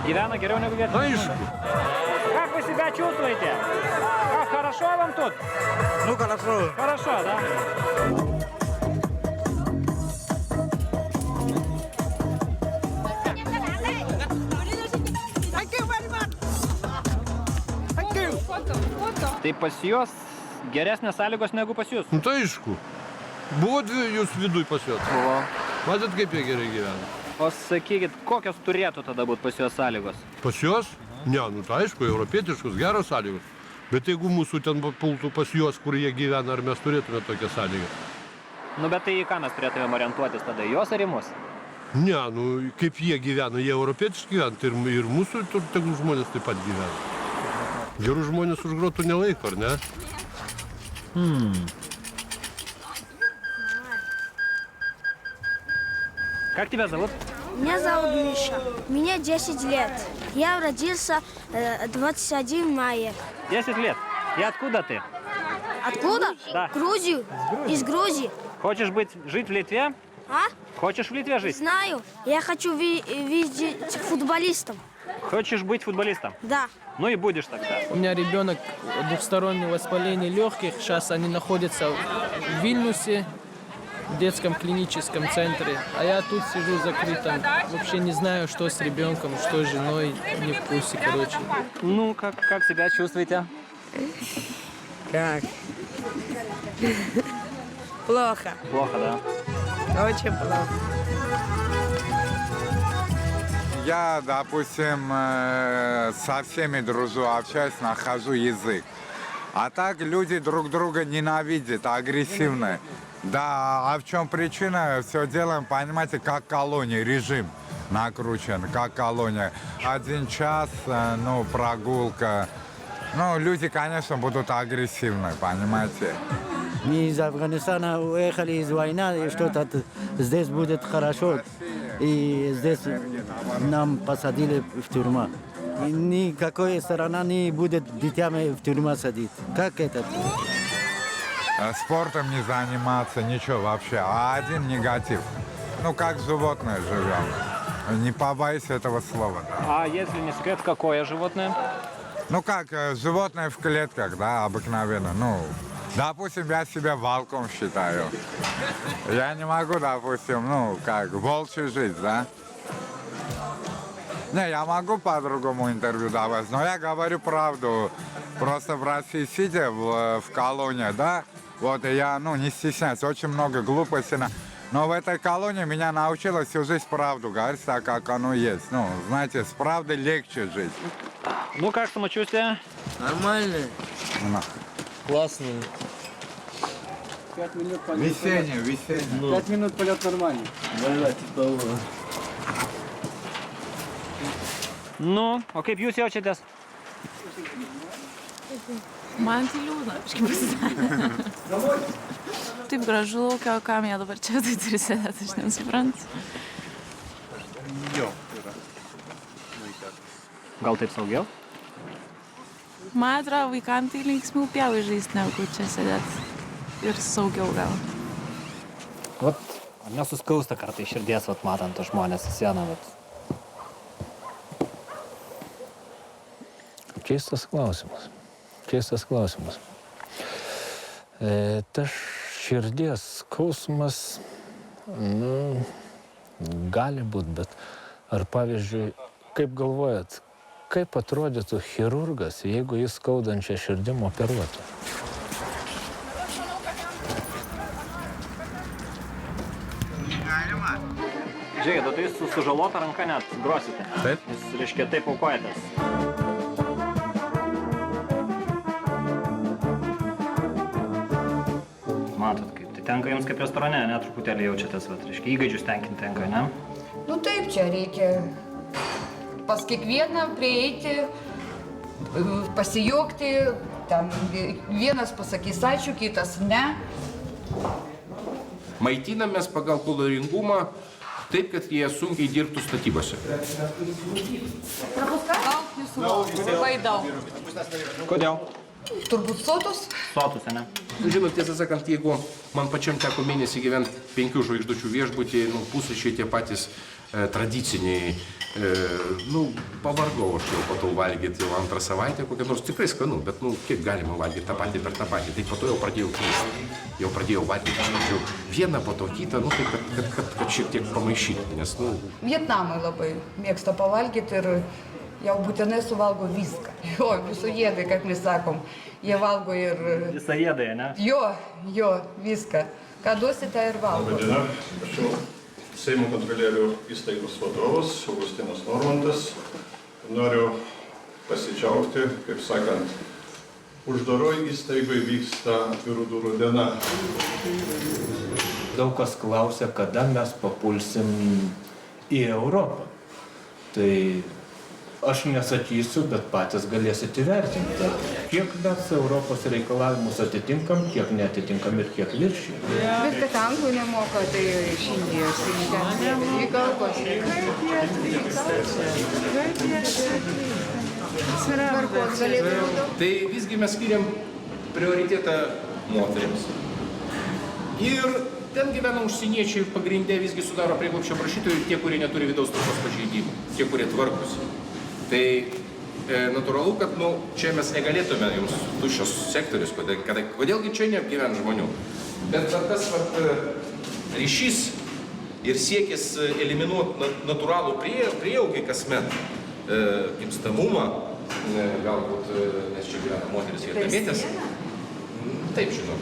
Gyvена geriau negu vietiniai žmonės? Aišku. Как вы себя чувствуете? Как хорошо вам тут? Ну, хорошо. Хорошо, да? Tai pas juos geresnės sąlygos negu pas jūs? Nu tai aišku. Buvo jūs viduj pas juos? Buvo. Matot, kaip jie gerai gyvena? O sakykit, kokios turėtų tada būti pas juos sąlygos? Pas juos? Ne, nu tai aišku, europietiškos, geros sąlygos. Bet jeigu mūsų ten pultų pas juos, kur jie gyvena, ar mes turėtume tokią sąlygą? Nu bet tai į ką mes turėtume orientuotis tada, juos ar į mus? Ne, nu kaip jie gyvena, jie europietiški gyvena, tai ir mūsų tegul žmonės taip pat gyvena. Gerų žmonės už grotų nelaiko, ar ne? Как тебя зовут? Меня зовут Миша. Мне 10 лет. Я родился 21 мая. 10 лет. И откуда ты? Откуда? Да. Грузию. Из Грузии. Хочешь жить в Литве? А? Хочешь в Литве жить? Знаю. Я хочу видеть футболистом. Хочешь быть футболистом? Да. Ну и будешь тогда. У меня ребенок двухстороннее воспаление легких. Сейчас они находятся в Вильнюсе, в детском клиническом центре. А я тут сижу закрытым. Вообще не знаю, что с ребенком, что с женой. Не в курсе, короче. Ну, как себя чувствуете? Как? Плохо. Плохо, да? Очень плохо. Я, допустим, со всеми дружу, общаюсь, нахожу язык. А так люди друг друга ненавидят, агрессивны. Да, а в чем причина? Все делаем, понимаете, как колония, режим накручен, как колония. 1 час, ну, прогулка. Ну, люди, конечно, будут агрессивны, понимаете? Мы из Афганистана уехали из войны, и что-то здесь будет хорошо. И здесь нам посадили в тюрьму. И никакой страна не будет детьми в тюрьму садить. Как это? Спортом не заниматься, ничего вообще. А один негатив. Ну, как животное живем. Не побоюсь этого слова. А если не секрет, какое животное? Ну, как животное в клетках, да, обыкновенно. Ну, допустим, я себя волком считаю. Я не могу, допустим, ну, как, волчью жить, да? Не, я могу по-другому интервью давать, но я говорю правду. Просто в России сидя в колонии, да, вот и я, ну, не стесняюсь, очень много глупостей. Но в этой колонии меня научила всю жизнь правду говорить, так как оно есть. Ну, знаете, с правдой легче жить. Ну, как самочувствие? Нормально. Классно. 5 минут полет. Весенний. 5 минут полет нормальный. Да, типа. Nu, o kaip jūs jaučiatės? Man tai liūdna, kažkaip pasidarė. Taip gražu, kam jie dabar čia tai turi sėdėti, aš nesuprantu. Jo, yra. Gal taip saugiau? Man atrodo, vaikams tai linksmiau pievai žaisti, negu čia sėdėti. Ir saugiau gal. Vat, ar nesuskausta kartai širdies, vat, matant tos žmonės į sieną, vat? Keistas klausimas. Tas širdies skausmas, gali būt, bet ar pavyzdžiui, kaip galvojat, kaip atrodytų chirurgas, jeigu jis skaudančią širdim operuotų? Žiūrėkit, tai jūs su sužalota ranka net grosite. Taip. Jūs, reiškia, taip aukojatės. Matot, kaip tai tenka jums kaip restorane, ne, truputėlį jaučiatės, vat, reiškia, įgaidžius tenkinti tenka, ne? Nu taip, čia reikia pas kiekvieną prieiti, pasijuokti, ten vienas pasakys ačiū, kitas ne. Maitinamės pagal kaloringumą taip, kad jie sunkiai dirbtų statybose. Daug jūsų labai daug. Kodėl? Turbūt sotus? Sotus, ne? Žinot, tiesą sakant, jeigu man pačiam teko mėnesį gyventi 5 žvaigždučių viešbutį, pusryčiai tie patys tradiciniai, pavargau aš jau po to valgyti jau antrą savaitę, kokią nors tikrai skanu, bet kiek galima valgyti tą patį per tą patį, tai po to jau pradėjau keisti, jau pradėjau valgyti, aš mačiau vieną po to kitą, tai kad šiek tiek pamaišyti, nes, Vietnamai labai mėgsta pavalgyti ir jau būtinai suvalgo viską. Jo, visų jėdai, kaip mes sakom, jie valgo ir... Visą jėdai, ne? Jo, viską. Ką duosite ir valgo. Labadiena, aš Seimo kontrolierių įstaigos vadovas Augustinas Normantas. Noriu pasidžiaugti, kaip sakant, uždaroj įstaigoje vyksta atvirų durų diena. Daug kas klausia, kada mes papulsim į Europą. Tai aš nesakysiu, bet patys galėsite įvertinti, kiek mes Europos reikalavimus atitinkam, kiek neatitinkam ir kiek viršijam. Bet kad anglų nemoka, tai iš Indijos į kalbos. Tai visgi mes skiriam prioritetą moterims. Ir ten gyvena užsieniečiai pagrindė visgi sudaro prieglobsčio prašytojų ir tie, kurie neturi vidaus tvarkos pažeidimų, tie, kurie tvarkosi. Tai natūralu, kad čia mes negalėtume jums tuščios sektorius, kodėlgi čia negyvena žmonių. Bet tas ryšys ir siekis eliminuoti natūralų prieaugį kasmet, gimstamumą, galbūt, nes čia gyvena moteris vietnamietės. Taip, žinok,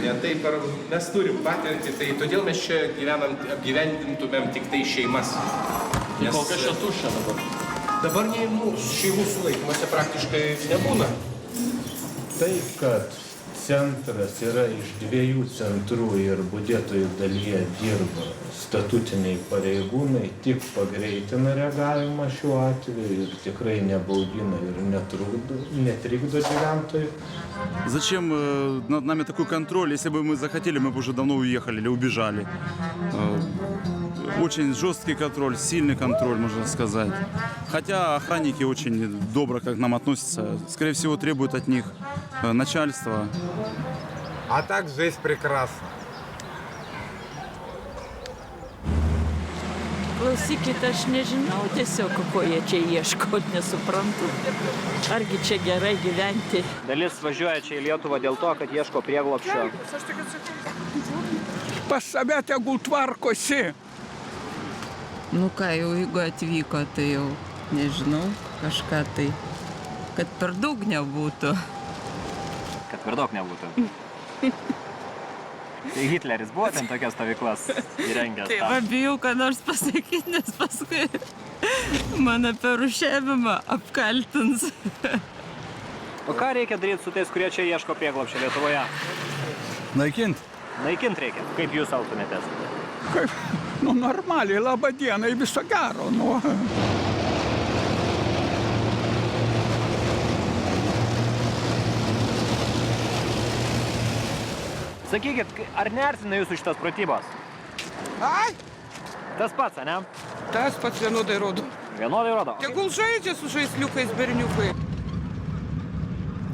ne taip ar mes turim patirtį, tai todėl mes čia apgyvendintumėm tik tai šeimas. Kol kas čia tuščia dabar? Dabar šeimų sulaikymuose praktiškai nebūna. Tai, kad centras yra iš 2 centrų ir budėtojų dalyje dirba statutiniai pareigūnai, tik pagreitina reagavimą šiuo atveju ir tikrai nebaugina ir netrikdo gyventojų. Зачем над нами такой контроль? Если бы мы захотели, мы бы уже давно уехали или убежали. Очень жесткий контроль, сильный контроль, можно сказать. Хотя охранники очень добро к нам относятся. Скорее всего, требуют от них начальства. А так здесь прекрасно. Klausykit, aš nežinau tiesiog, ko jie čia ieško, nesuprantu. Argi čia gerai gyventi? Dalis važiuoja čia į Lietuvą dėl to, kad ieško prieglobsčio. Pas save tegul tvarkosi. Nu ką, jau jeigu atvyko, tai jau nežinau, kažką tai, kad per daug nebūtų. Kad per daug nebūtų. Tai Hitleris buvo ten tokias stovyklas įrengęs. Tai va bijau, ką nors pasakyti, nes paskui mane per rūšiavimą apkaltins. O ką reikia daryti su tais, kurie čia ieško prieglobsčio Lietuvoje? Naikint? Naikint reikia. Kaip jūs elgtumėtės? Kaip? Normaliai, labą dieną, viso gero. Sakykit, ar neerzina jūsų šitas pratybos? Ai? Tas pats, ne? Tas pats vienodai rodo. Vienodai rodo. Tegul žaidžia su žaisliukais berniukai.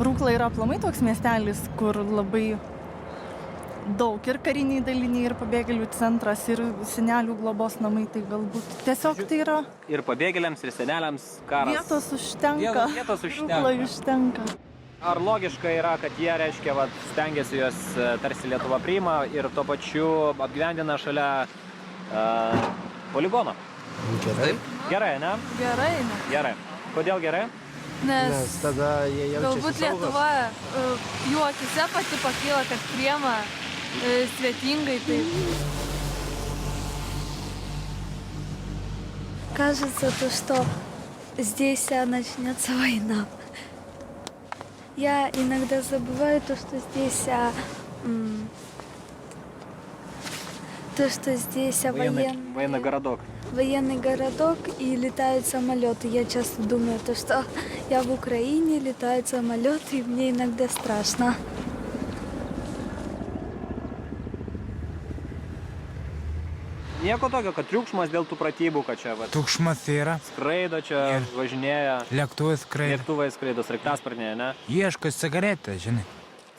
Rūkla yra aplamai toks miestelis, kur labai daug ir kariniai daliniai, ir pabėgėlių centras, ir senelių globos namai, tai galbūt tiesiog tai yra... Ir pabėgėliams, ir seneliams karas. Vietos užtenka. Vietos užtenka. Rūklai užtenka. Ar logiška yra, kad jie, reiškia, stengiasi juos tarsi Lietuva priima ir tuo pačiu apgyvendina šalia poligono? Gerai. Gerai, ne? Gerai, ne? Gerai. Kodėl gerai? Nes tada jie jaučiasi galbūt Lietuva jų akise pati pakyla, kad priema svetingai. Tai... Кажется, то, что здесь начнется война. Я иногда забываю то, что здесь Военный городок. Военный городок и летают самолеты. Я часто думаю, то, что я в Украине, летают самолеты, и мне иногда страшно. Nieko tokio, kad triukšmas dėl tų pratybų, kad čia Triukšmas yra. Skraido čia, važinėja. Lėktuvai skraido. Lėktuvai skraido, sraigtasparniai, ne? Ieško cigaretę, žinai.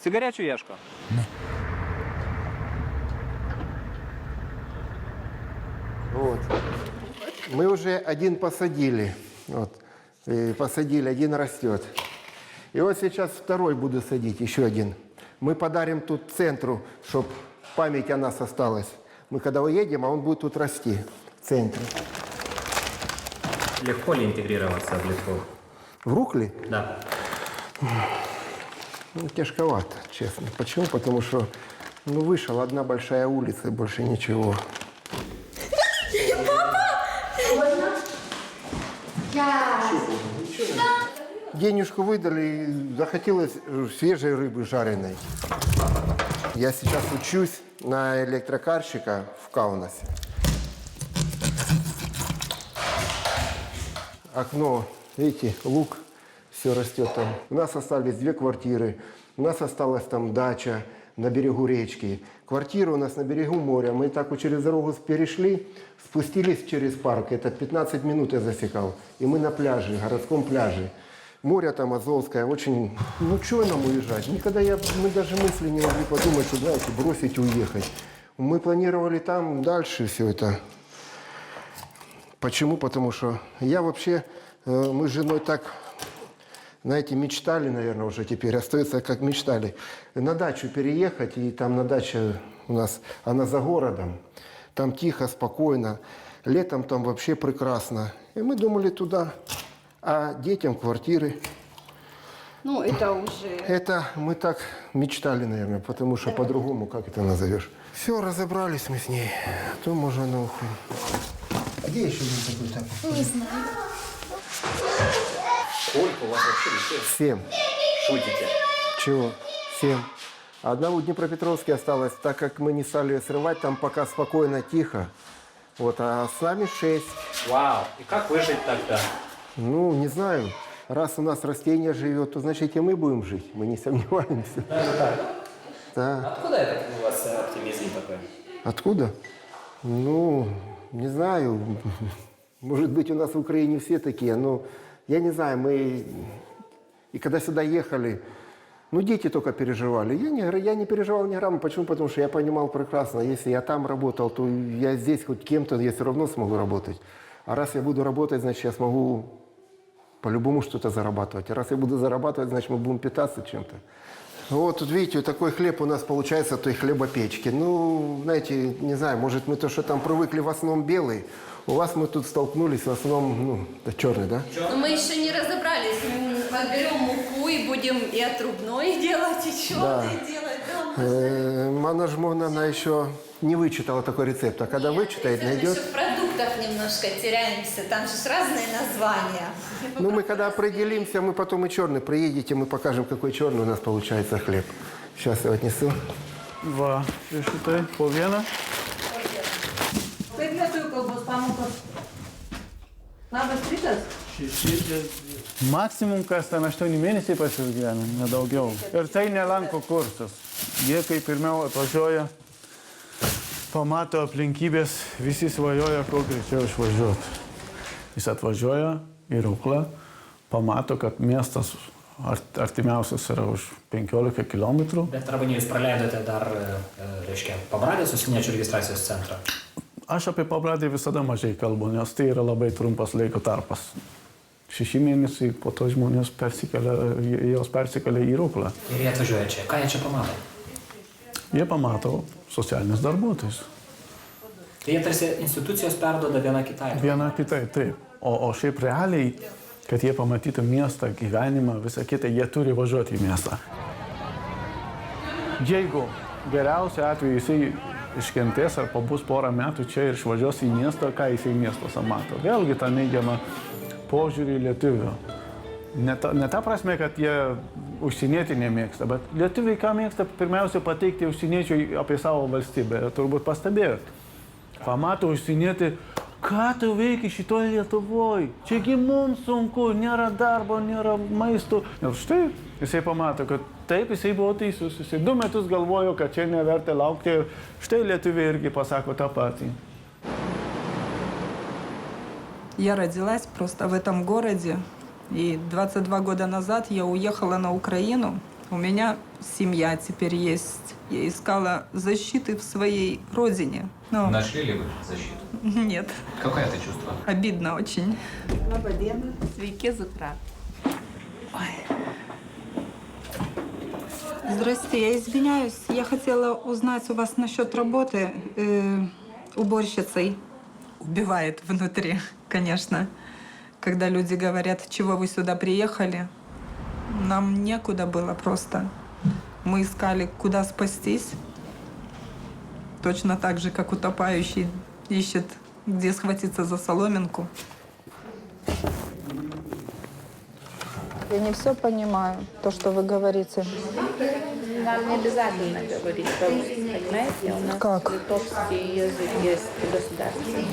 Cigarečių ieško? Ne. Вот. Мы уже один посадили. Вот. И посадили, один растет. И вот сейчас второй буду садить, еще один. Мы подарим тут центру, чтобы память о нас осталась. Мы когда уедем, а он будет тут расти, в центре. Легко ли интегрироваться в Литву? В Рукле? Да. Ну, тяжковато, честно. Почему? Потому что вышла одна большая улица и больше ничего. Денежку выдали, захотелось свежей рыбы жареной. Я сейчас учусь на электрокарщика в Каунасе. Окно, видите, лук, все растет там. У нас остались 2 квартиры, у нас осталась там дача на берегу речки. Квартира у нас на берегу моря. Мы так вот через дорогу перешли, спустились через парк. Это 15 минут я засекал. И мы на пляже, городском пляже. Море там Азовское, очень... Ну, чего нам уезжать? Никогда мы даже мысли не могли подумать, что, знаете, бросить и уехать. Мы планировали там дальше все это. Почему? Потому что я вообще... Мы с женой так, знаете, мечтали, наверное, уже теперь. Остается, как мечтали. На дачу переехать, и там на даче у нас... Она за городом. Там тихо, спокойно. Летом там вообще прекрасно. И мы думали туда... А детям квартиры. Ну, это уже... Это мы так мечтали, наверное, потому что по-другому, как это назовешь. Все, разобрались мы с ней. То можно на уху. А где еще один такой тапок? Не знаю. Сколько у вас вообще детей? 7. Шутите? Чего? 7. Одна в Днепропетровске осталась, так как мы не стали ее срывать, там пока спокойно, тихо. Вот, а с нами 6. Вау, и как выжить тогда? Ну, не знаю. Раз у нас растение живет, то значит и мы будем жить. Мы не сомневаемся. Даже так? Да. Откуда этот у вас оптимизм такой? Откуда? Ну, не знаю. Может быть, у нас в Украине все такие, но я не знаю, мы... И когда сюда ехали, ну, дети только переживали. Я не переживал ни грамма. Почему? Потому что я понимал прекрасно, если я там работал, то я здесь хоть кем-то, я все равно смогу работать. А раз я буду работать, значит, я смогу по-любому что-то зарабатывать. А раз я буду зарабатывать, значит, мы будем питаться чем-то. Вот тут, видите, вот такой хлеб у нас получается, той хлебопечки. Ну, знаете, не знаю, может, мы то, что там привыкли в основном белый. У вас мы тут столкнулись в основном, ну, да, черный, да? Но мы еще не разобрались. Мы подберем муку и будем и отрубной делать, и черный делать. Да, Анна Жмовна, она еще не вычитала такой рецепт. А когда вычитает, найдет... еще в продуктах немножко теряемся. Там же разные названия. Ну, мы когда определимся, мы потом и черный. Приедете, мы покажем, какой черный у нас получается хлеб. Сейчас я отнесу. 2, решите, половина. Kaip lietuvių kalbos pamokos? Labas rytas. Maksimum, kas ten 8 mėnesiai pas jūs gyvena, nedaugiau. Ir tai nelanko kursus. Jie kaip pirmiau atvažiuoja, pamato aplinkybės, visi svajoja, kuo greičiau išvažiuoti. Jis atvažiuoja į Ruklą, pamato, kad miestas artimiausias yra už 15 km. Bet arba jūs praleidote dar, reiškia, Pabradės užsieniečių registracijos centrą? Aš apie Pabradį visada mažai kalbu, nes tai yra labai trumpas laiko tarpas. 6 mėnesiai, po to žmonės persikelia į Ruklą. Ir jie atvažiuoja čia. Ką jie čia pamato? Jie pamato socialinius darbuotojus. Tai jie tarsi institucijos perduoda viena kitai. Viena kitai, taip. O šiaip realiai, kad jie pamatytų miestą, gyvenimą, visą kitą, jie turi važiuoti į miestą. Jeigu geriausiu atveju jisai iškentės ar pabus porą metų čia ir išvažiuos į miestą, ką jisai miestuose mato. Vėlgi tą neigiamą požiūrį lietuvių. Ne ta prasme, kad jie užsienietį nemėgsta, bet lietuviai ką mėgsta, pirmiausia pateikti užsieniečiui apie savo valstybę. Turbūt pastebėjot. Pamato užsienietį, ką tu veiki šitoje Lietuvoje? Čiagi mums sunku, nėra darbo, nėra maisto. Ir štai jisai pamato, kad taip, jisai buvo teisus. Jisai 2 metus galvojo, kad čia neverta laukti ir štai lietuviai irgi pasako tą patį. Я родилась просто в этом городе, и 22 года назад я уехала на Украину. У меня семья теперь есть. Я искала защиты в своей родине. Но... Нашли ли вы защиту? Нет. Какое это чувство? Обидно очень. Labadiena, sveiki, Zukra. Здрасте, я извиняюсь. Я хотела узнать у вас насчет работы уборщицей. Убивает внутри, конечно. Когда люди говорят, чего вы сюда приехали, нам некуда было просто. Мы искали, куда спастись. Точно так же, как утопающий ищет, где схватиться за соломинку. Я не все понимаю, то, что вы говорите. Нам не обязательно говорить по-русски, понимаете? У нас Как? литовский язык есть государственный.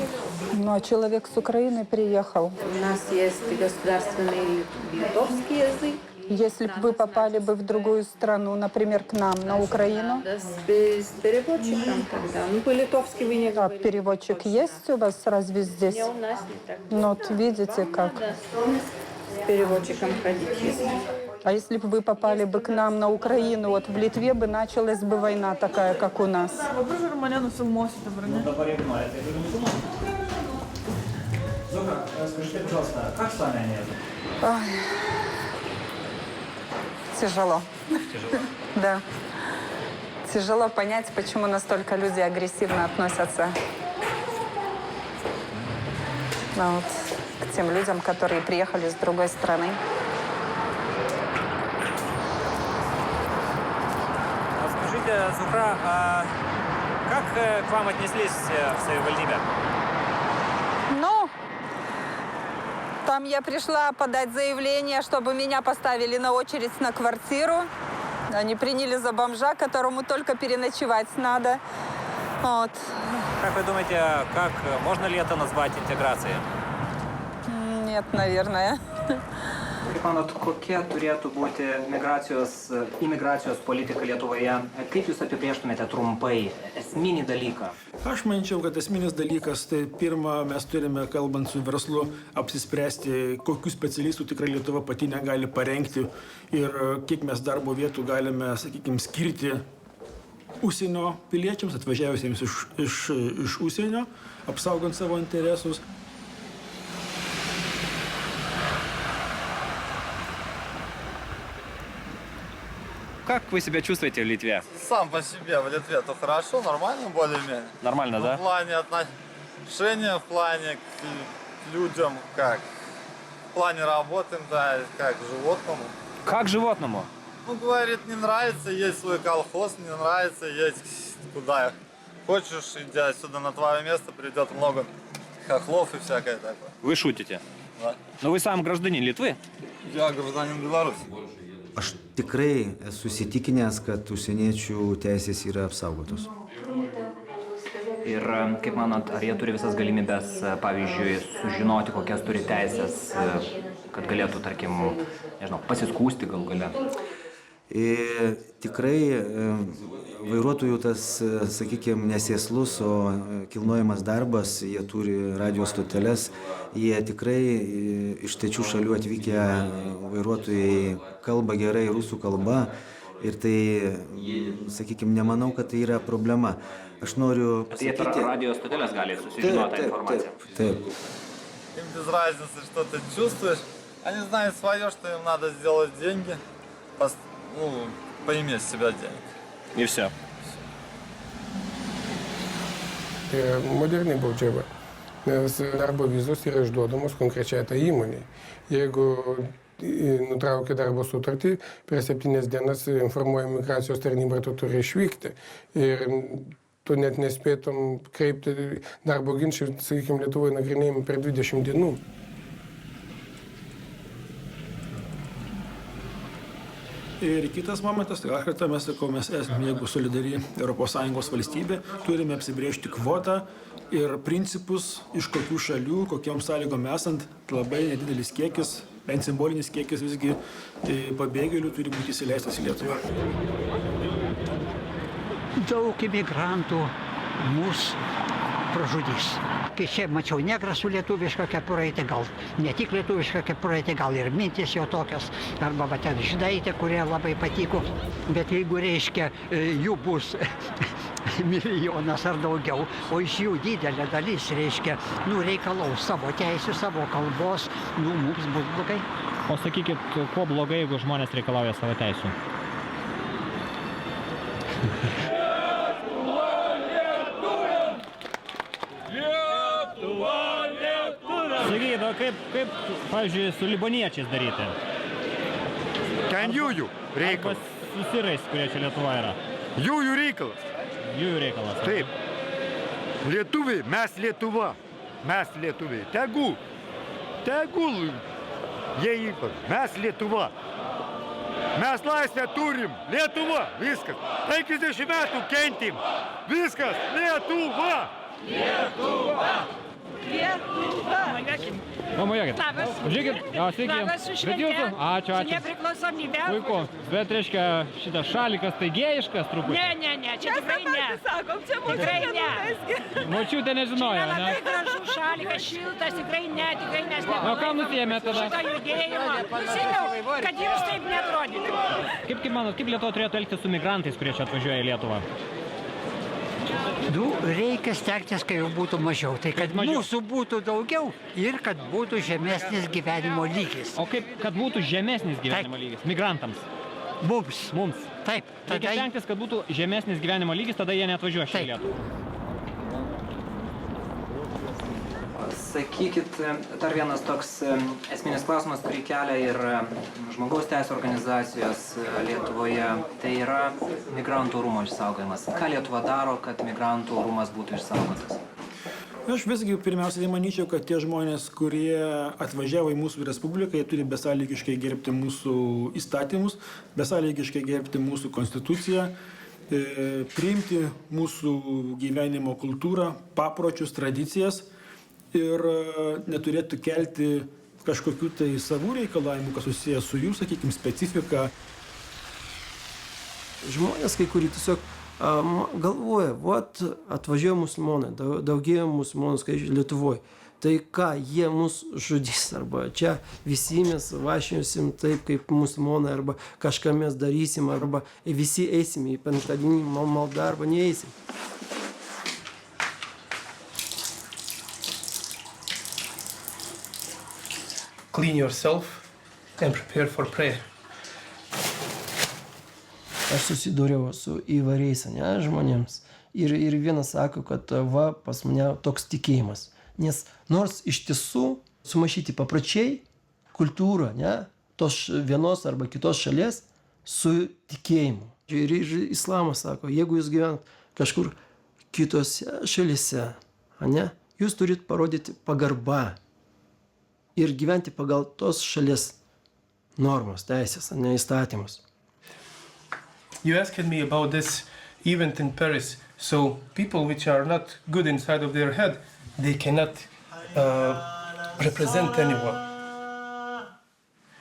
Ну, а человек с Украины приехал. У нас есть государственный литовский язык. Если бы вы попали бы в другую страну, например, к нам, на Украину. Да, с переводчиком тогда. Ну, по-литовски вы не говорите. Переводчик есть у вас разве здесь? Не, у нас не так. Ну, вот видите, как. Да, с переводчиком ходить, если. А если бы вы попали бы к нам на Украину, вот в Литве бы началась бы война такая, как у нас. Скажите, пожалуйста, как с вами они? Тяжело. Тяжело? Да. Тяжело понять, почему настолько люди агрессивно относятся к тем людям, которые приехали с другой страны. Скажите, Зухра, а как к вам отнеслись в Север-Вальдибе? Ну, там я пришла подать заявление, чтобы меня поставили на очередь на квартиру. Они приняли за бомжа, которому только переночевать надо. Вот. Как вы думаете, можно ли это назвать интеграцией? Нет, наверное. Kaip manot, kokia turėtų būti imigracijos politika Lietuvoje? Kaip jūs apibrėžtumėte trumpai esminį dalyką? Aš manyčiau, kad esminis dalykas, tai pirma, mes turime, kalbant su verslu, apsispręsti, kokių specialistų tikrai Lietuva pati negali parengti ir kiek mes darbo vietų galime, sakykime, skirti užsienio piliečiams, atvažiavusiems iš užsienio, apsaugant savo interesus. Как вы себя чувствуете в Литве? Сам по себе в Литве-то хорошо, нормально более-менее. Нормально, да? В плане отношения, в плане к людям, как? В плане работы, да, как к животному. Как животному? Ну, говорит, не нравится, есть свой колхоз, не нравится, есть куда. Хочешь, иди отсюда на твое место, придет много хохлов и всякое такое. Вы шутите? Да. Но вы сам гражданин Литвы? Я гражданин Беларуси. Aš tikrai esu įsitikinęs, kad užsieniečių teisės yra apsaugotos. Ir kaip manot, ar jie turi visas galimybės, pavyzdžiui, sužinoti, kokias turi teisės, kad galėtų, tarkim, nežinau, pasiskųsti gal gale? Tikrai vairuotojų tas, sakykime, nesėslus, o kilnojamas darbas, jie turi radio stoteles, jie tikrai iš trečių šalių atvykę vairuotojai kalba gerai rusų kalba ir tai, sakykime, nemanau, kad tai yra problema. Aš noriu pasakyti... Jie per radio stoteles gali susižinoti tą informaciją. Taip. Им без разницы, что ты чувствуешь. Они знают свое, что им надо сделать деньги, поиметь с себя денег. И все. Moderni baudžiava, nes darbo vizos yra išduodamos konkrečiai tai įmoniai. Jeigu nutraukia darbo sutartį, per 7 dienas informuoja migracijos tarnybą, tu turi išvykti. Ir tu net nespėtum kreipti darbo ginčių, sakykime, Lietuvoje nagrinėjami per 20 dienų. Ir kitas momentas, tai dar kartą mes sakau, mes esame, jeigu solidari ES valstybė, turime apsibrėžti kvotą ir principus, iš kokių šalių, kokiom sąlygom esant, labai nedidelis kiekis, bent simbolinis kiekis visgi pabėgėlių turi būti įsileistas į Lietuvą. Daug imigrantų mus pražudys. Kai čia mačiau negrą su lietuviška kepuraitė, gal ne tik lietuviška kepuraitė, gal ir mintis jo tokios, arba va ten žydaitė, kurie labai patiko. Bet jeigu reiškia, jų bus milijonas ar daugiau, o iš jų didelė dalis reiškia, reikalaus savo teisių, savo kalbos, mums bus blogai. O sakykit, kuo blogai, jeigu žmonės reikalauja savo teisių? Sakykit, o kaip, pavyzdžiui, su libaniečiais daryti? Ten jųjų reikalas. Arba su sirais, kurie čia Lietuva yra. Jųjų reikalas. Jųjų reikalas. Taip. Lietuviai, mes Lietuva. Mes lietuviai. Tegul. Jie ypač. Mes Lietuva. Mes laisvę turim. Lietuva. Viskas. 50 metų kentim. Viskas. Lietuva. Lietuva. Lietuva. Pamojokit. Labas. Žiūrėkit, sveiki. Labas, su švente. Bet jūsų, ačiū. Su nepriklausomybe. Puiku. Bet, reiškia, šitas šalikas tai gėjiškas truputį. Ne, čia tikrai ne. Tikrai ne. Močiutė nežinojo, ne? Labai gražus šalikas, šiltas, tikrai ne, mes negalvojame. O ką nusėmė tada? Šitą judėjimą. Nusėmiau, kad jums taip neatrodytų. Kaip manot, kaip Lietuva turėtų elgtis su migrantais, kurie čia atvažiuoja į Lietuvą? Reikia stengtis, kai jau būtų mažiau. Tai kad mūsų būtų daugiau ir kad būtų žemesnis gyvenimo lygis. O kaip, kad būtų žemesnis gyvenimo lygis? Migrantams? Mums. Taip. Reikia stengtis, kad būtų žemesnis gyvenimo lygis, tada jie neatvažiuoja šią Lietuvą. Sakykit, dar vienas toks esminis klausimas, kurį kelia ir žmogaus teisų organizacijos Lietuvoje, tai yra migrantų orumo išsaugojimas. Ką Lietuva daro, kad migrantų orumas būtų išsaugotas? Aš visgi pirmiausiai manyčiau, kad tie žmonės, kurie atvažiavo į mūsų Respubliką, jie turi besąlygiškai gerbti mūsų įstatymus, besąlygiškai gerbti mūsų konstituciją, priimti mūsų gyvenimo kultūrą, papročius, tradicijas ir neturėtų kelti kažkokių tai savų reikalavimų, kas susijęs su jų, sakykime, specifika. Žmonės, kai kurie tiesiog galvoja, atvažiuoja musulmonai, daugėja musulmonų skaičius Lietuvoje. Tai ką, jie mus žudys, arba čia visi mes vašiosim taip, kaip musulmonai, arba kažką mes darysim, arba visi eisim į penktadienį maldą, arba neeisim. Clean yourself and prepare for prayer. Aš susidūriau su įvairiais žmonėms ir vienas sako, kad pas mane toks tikėjimas. Nes nors iš tiesų sumaišyti papročiai, kultūra, tos vienos arba kitos šalies su tikėjimu. Ir islamas sako, jeigu jūs gyvenat kažkur kitose šalyse, jūs turit parodyti pagarbą ir gyventi pagal tos šalies normas, teisės, įstatymus. You asked me about this event in Paris. So people which are not good inside of their head, they cannot represent anyone.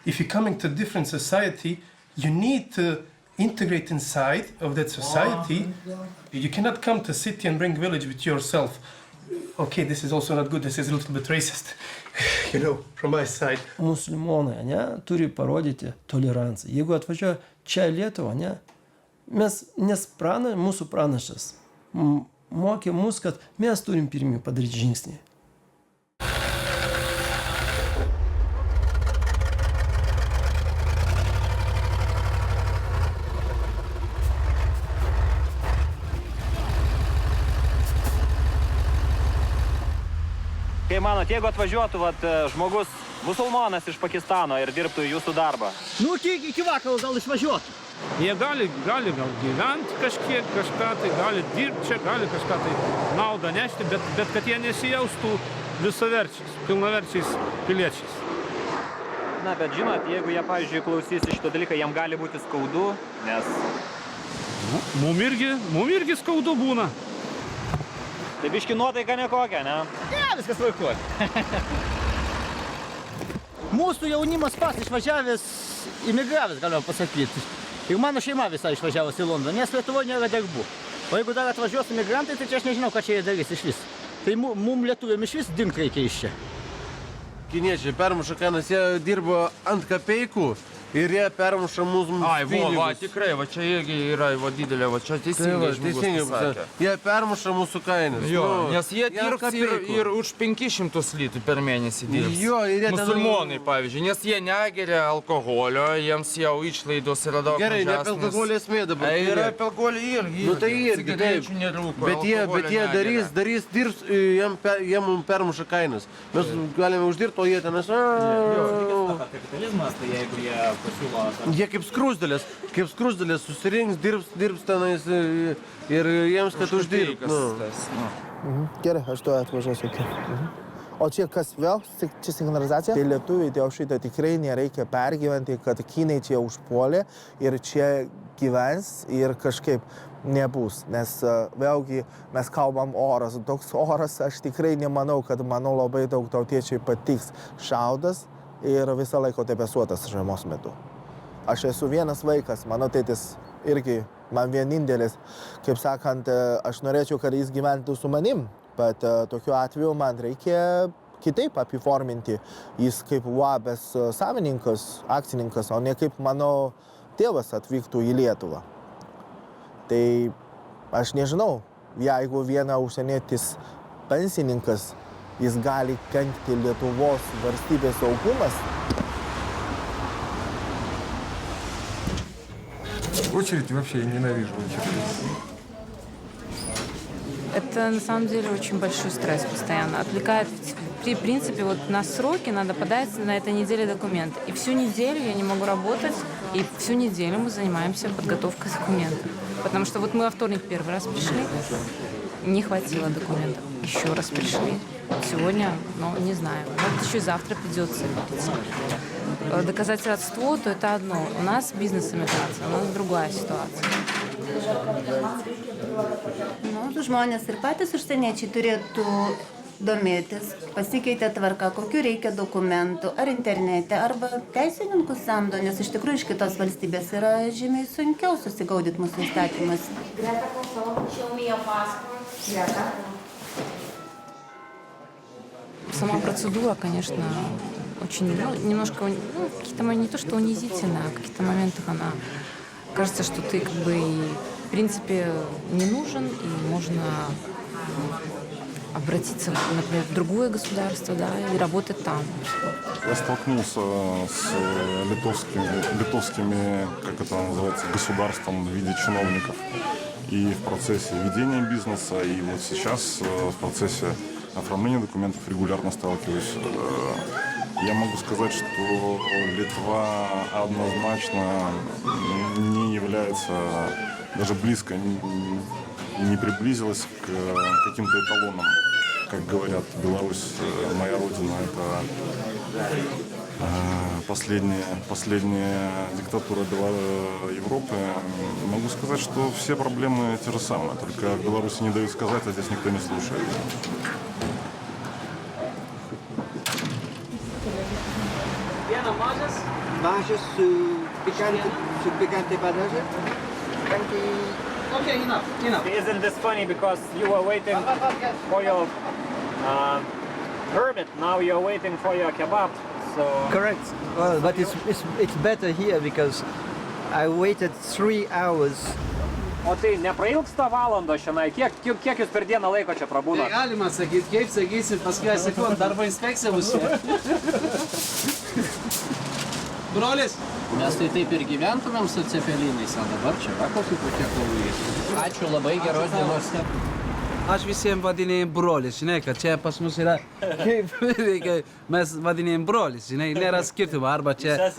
If you're coming to a different society, you need to integrate inside of that society. You cannot come to city and bring village with yourself. Okay, this is also not good, this is a little bit racist, you know, from my side. Musulmonai, ne, turi parodyti toleranciją. Jeigu atvažiuoja čia Lietuvą, ne, nes mūsų pranašas mokė mus, kad mes turim pirmi padaryti žingsnį. Kaip manot, jeigu atvažiuotų žmogus musulmonas iš Pakistano ir dirbtų jūsų darbą? Nu, iki vakaro gal išvažiuotų. Jie gali gal gyventi kažkiek, kažką tai, gali dirbti čia, gali kažką tai naudą nešti, bet kad jie nesijaustų visaverčiais, pilnaverčiais piliečiais. Na, bet žinot, jeigu jie, pavyzdžiui, klausysi šito dalyką, jiem gali būti skaudu, nes... Mum irgi skaudu būna. Tai biški nuotaika nekokia, ne? Ne, viskas tvarkoj. Mūsų jaunimas pats išvažiavęs, imigravęs, galima pasakyti. Ir mano šeima visai išvažiavus į Londoną, nes Lietuvoje nėra darbų. O jeigu dar atvažiuos imigrantai, tai čia aš nežinau, ką čia jie darys iš vis. Tai mum lietuviam iš vis dingt reikia iš čia. Kiniečiai permuša kainas, jie dirba ant kapeikų. Ir jie permuša mūsų pinigus. Va, tikrai, va čia irgi yra didelė, va čia teisingai žmogus pasakė. Jie permuša mūsų kainas. Jo, nes jie dirbs ir už 500 litų per mėnesį dirbs. Jo, ir jie musulmonai, pavyzdžiui, nes jie negeria alkoholio, jiems jau išlaidos yra daug mažesnės. Gerai, ne apie alkoholį esmė dabar. Ir apie alkoholį irgi. Nu tai irgi, taip. Bet jie darys, dirbs, jie mums permuša kainas. Mes galime uždirbti, o jie tenais... Kapitalizmas, tai jeigu jie pasiūlo... Jie kaip skrusdėlės susirinks, dirbs tenais ir jiems, kad uždirbs. Gerai, aš to atvažiuosiu. O čia kas vėl? Čia signalizacija? Tai lietuviai dėl šito tikrai nereikia pergyventi, kad kinai čia užpuolė ir čia gyvens ir kažkaip nebus. Nes vėlgi mes kalbam oras. Toks oras aš tikrai nemanau, kad manau labai daug tautiečiai patiks šaudas ir visą laiką debesuotas žiemos metu. Aš esu vienas vaikas, mano tėtis irgi man vienintelis. Kaip sakant, aš norėčiau, kad jis gyventų su manim, bet tokiu atveju man reikia kitaip apiforminti. Jis kaip UABės savininkas, akcininkas, o ne kaip mano tėvas atvyktų į Lietuvą. Tai aš nežinau, jeigu viena užsienietis pensininkas, jis gali kenkti Lietuvos valstybės saugumas. В очередь вообще я ненавижу очередь. Это на самом деле очень большой стресс постоянно. Отвлекает, в принципе, вот на сроки надо подать на этой неделе документы. И всю неделю я не могу работать, и всю неделю мы занимаемся подготовкой документов. Потому что вот мы во вторник первый раз пришли, не хватило документов. Еще раз пришли. Сегодня, не знаю, может, еще и завтра придется. Доказать родство, то это одно. У нас бизнес-иммиграция, у нас другая ситуация. Žmonės ir patys užsieniečiai turėtų domėtis, pasikeitė tvarka, kokiu reikia dokumentų, ar internete, arba teisininkus samdo, nes iš tikrųjų iš kitos valstybės yra žymiai sunkiau susigaudyti mūsų įstatymus. Сама процедура, конечно, очень, немножко, какие-то, не то что унизительно, а в каких-то моментах она кажется, что ты как бы, в принципе, не нужен, и можно обратиться, например, в другое государство, да, и работать там. Я столкнулся с литовскими, как это называется, государством в виде чиновников. И в процессе ведения бизнеса, и вот сейчас в процессе оформления документов регулярно сталкиваюсь. Я могу сказать, что Литва однозначно не является, даже близко не приблизилась к каким-то эталонам. Как говорят, Беларусь, моя родина, это последняя диктатура Европы. Могу сказать, что все проблемы те же самые, только в Беларуси не дают сказать, а здесь никто не слушает. Mažas su Picante padaże? Okay, enough. Isn't this funny because you were waiting for your permit, now you're waiting for your kebab, so... Correct. Well, but it's better here because I waited 3 hours. O tai neprailgsta valandos šiandien? Kiek jūs per dieną laiko čia prabūnat? Tai galima sakyti, kaip sakysim, paskui sakau, darbo inspekcija bus. Brolis, mes tai taip ir gyventumėm su cepelinais, o dabar čia va kokių patiekalų. Ačiū labai, geros dienos. Aš visiems vadinėjim brolis, žinai, kad čia pas mus yra, kaip reikia, mes vadinėjim brolis, žinai, nėra skirtumo, arba čia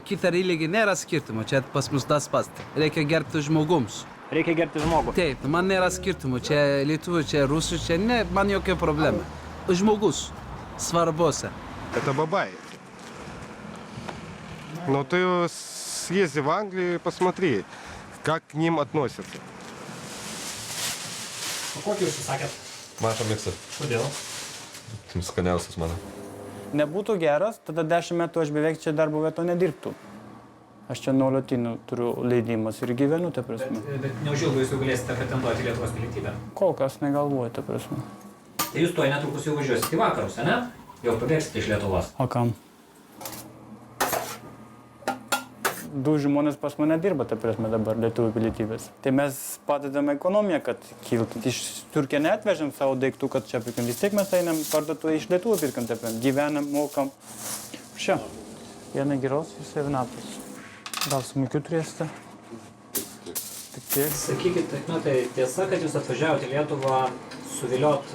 kita religija nėra skirtumo, čia pas mus tas pats, reikia gerbti žmogums. Reikia gerbti žmogų? Taip, man nėra skirtumo, čia lietuvių, čia rusų, čia ne, man jokia problema. Žmogus, svarbiausia. Это бабай. Но ты съезди в Англию и посмотри, как к ним относятся. O kokį jūs sakėt? Mažą miksą. Kodėl? Skaniausias mano. Nebūtų geras, tada 10 metų aš beveik čia darbo vieto nedirbtų. Aš čia nuolatinių turiu leidimas ir gyvenu, ta prasme. Bet neužilgo jūs jau galėsite pretenduoti Lietuvos pilietybę? Kol kas negalvoju, ta prasme. Tai jūs tuoj netrukus jau važiuosite į vakarus, ne? Jau pabėgsite iš Lietuvos. O kam? 2 žmonės pas mane dirba, ta prasme, dabar lietuvių pilietybės. Tai mes padedame ekonomiją, kad kiltų. Iš Turkiją neatvežam savo daiktų, kad čia pirkam. Vis tiek mes einam parduotuvę iš Lietuvų pirkam, ta prasme. Gyvenam, mokam. Čia. Viena geros ir 7-apus. Gal smuikių turėsite? Tik tiek. Sakykit, tai tiesa, kad jūs atvažiavote į Lietuvą suviliot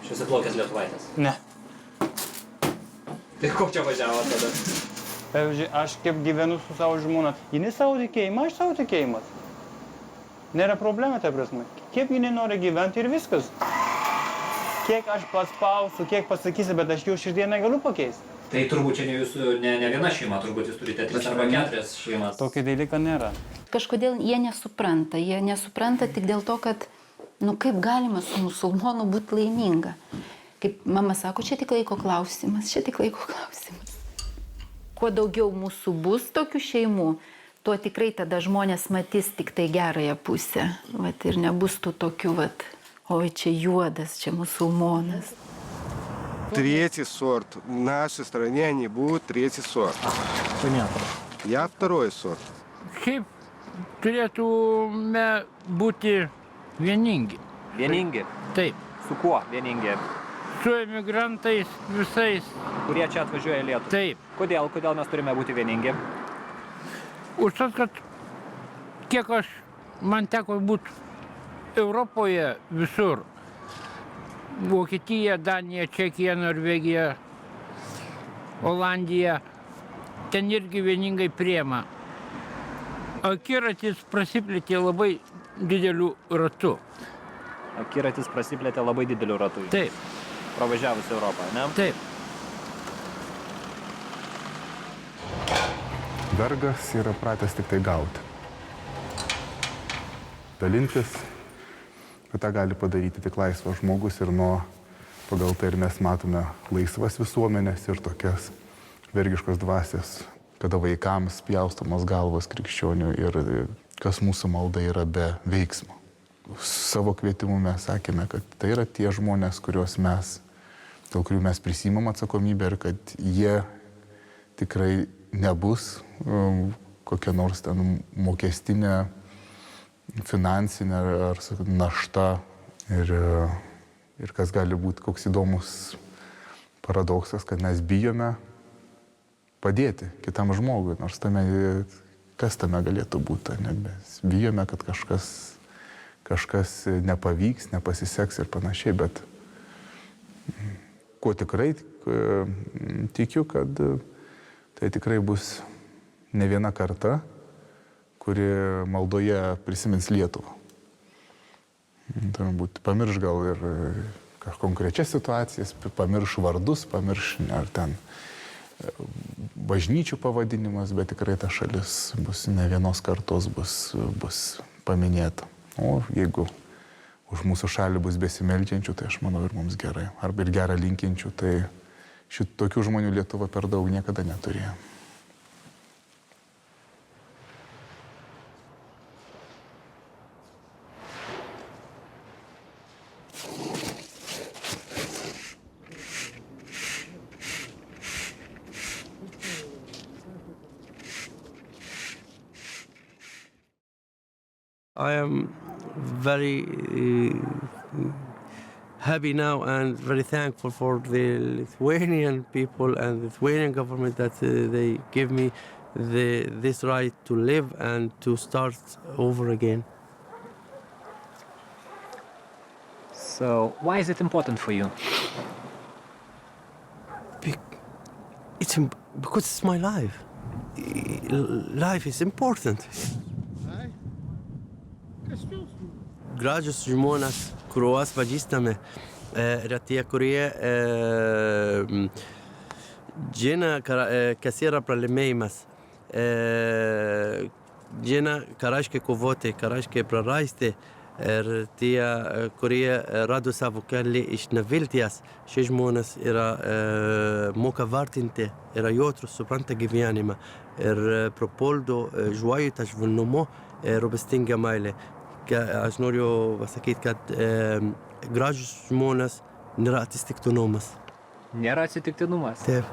šviesiaplaukės lietuvaitės? Ne. Tai ko čia važiavote tada? Pavyzdžiui, aš kaip gyvenu su savo žmona, jinai savo tikėjimą, aš savo tikėjimas. Nėra problema, ta prasme. Kaip jinai nori gyventi ir viskas. Kiek aš paspausiu, kiek pasakysiu, bet aš jų širdie negaliu pakeisti. Tai turbūt čia ne viena šeima, turbūt jūs turite 3 arba 4 šeimas. Tokio dalyko nėra. Kažkodėl jie nesupranta tik dėl to, kad, kaip galima su musulmonu būti laiminga. Kaip mama sako, čia tik laiko klausimas. Kuo daugiau mūsų bus tokių šeimų, tuo tikrai tada žmonės matys tik tai gerąją pusę. Ir nebus tų tokių, oi, čia juodas, čia musulmonas. Третий сорт. В нашей стране они будут третий сорт. Понятно. Я второй сорт. Šiaip turėtume būti vieningi. Vieningi? Taip. Su kuo vieningi? Su emigrantais visais. Kurie čia atvažiuoja į Lietuvą? Taip. Kodėl mes turime būti vieningi? Užtat, kad kiek man teko būti Europoje visur. Vokietija, Danija, Čekija, Norvegija, Olandija. Ten irgi vieningai priema. Akiratis prasiplėtė labai dideliu ratu. Akiratis prasiplėtė labai dideliu ratu. Taip. Pravažiavus Europą, ne? Taip. Vergas yra pratęs tik tai gauti. Dalintis, kad tą gali padaryti tik laisvas žmogus ir pagal tai ir mes matome laisvas visuomenės ir tokias vergiškos dvasias, kada vaikams pjaustomos galvos krikščionių ir kas mūsų malda yra be veiksmo. Savo kvietimu mes sakėme, kad tai yra tie žmonės, dėl kurių mes prisimam atsakomybę ir kad jie tikrai nebus kokia nors ten mokestinė, finansinė ar našta ir kas gali būti koks įdomus paradoksas, kad mes bijome padėti kitam žmogui, nors kas tame galėtų būti, mes bijome, kad kažkas nepavyks, nepasiseks ir panašiai, bet kuo tikrai tikiu, kad tai tikrai bus ne viena karta, kuri maldoje prisimins Lietuvą. Turbūt pamirš gal ir konkrečias situacijas, pamirš vardus, pamirš ar ten bažnyčių pavadinimas, bet tikrai ta šalis bus ne vienos kartos bus paminėta. O jeigu už mūsų šalį bus besimeldžiančių, tai aš manau ir mums gerai. Arba ir gerą linkinčių, tai tokių žmonių Lietuva per daug niekada neturėjo. I am very happy now and very thankful for the Lithuanian people and the Lithuanian government that they give me this right to live and to start over again. So why is it important for you? Because it's my life. Life is important. Gražius žmonės, kuriuos pažįstame, yra tie, kurie žino, kas yra pralaimėjimas, žino, ką reiškia kovoti, ką reiškia prarasti. Ir tie, kurie rado savo kelią iš nevilties, šie žmonės moka vertinti, yra jautrus, supranta gyvenimą ir propoldo žuojutą švelnumu ir rūpestingą meilę. Aš noriu pasakyti, kad gražus žmonės nėra atsitiktinumas. Nėra atsitiktinumas? Taip.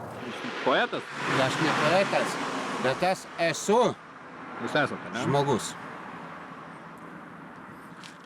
Poetas? Aš ne poetas, bet aš esu Jūs esate, ne? žmogus.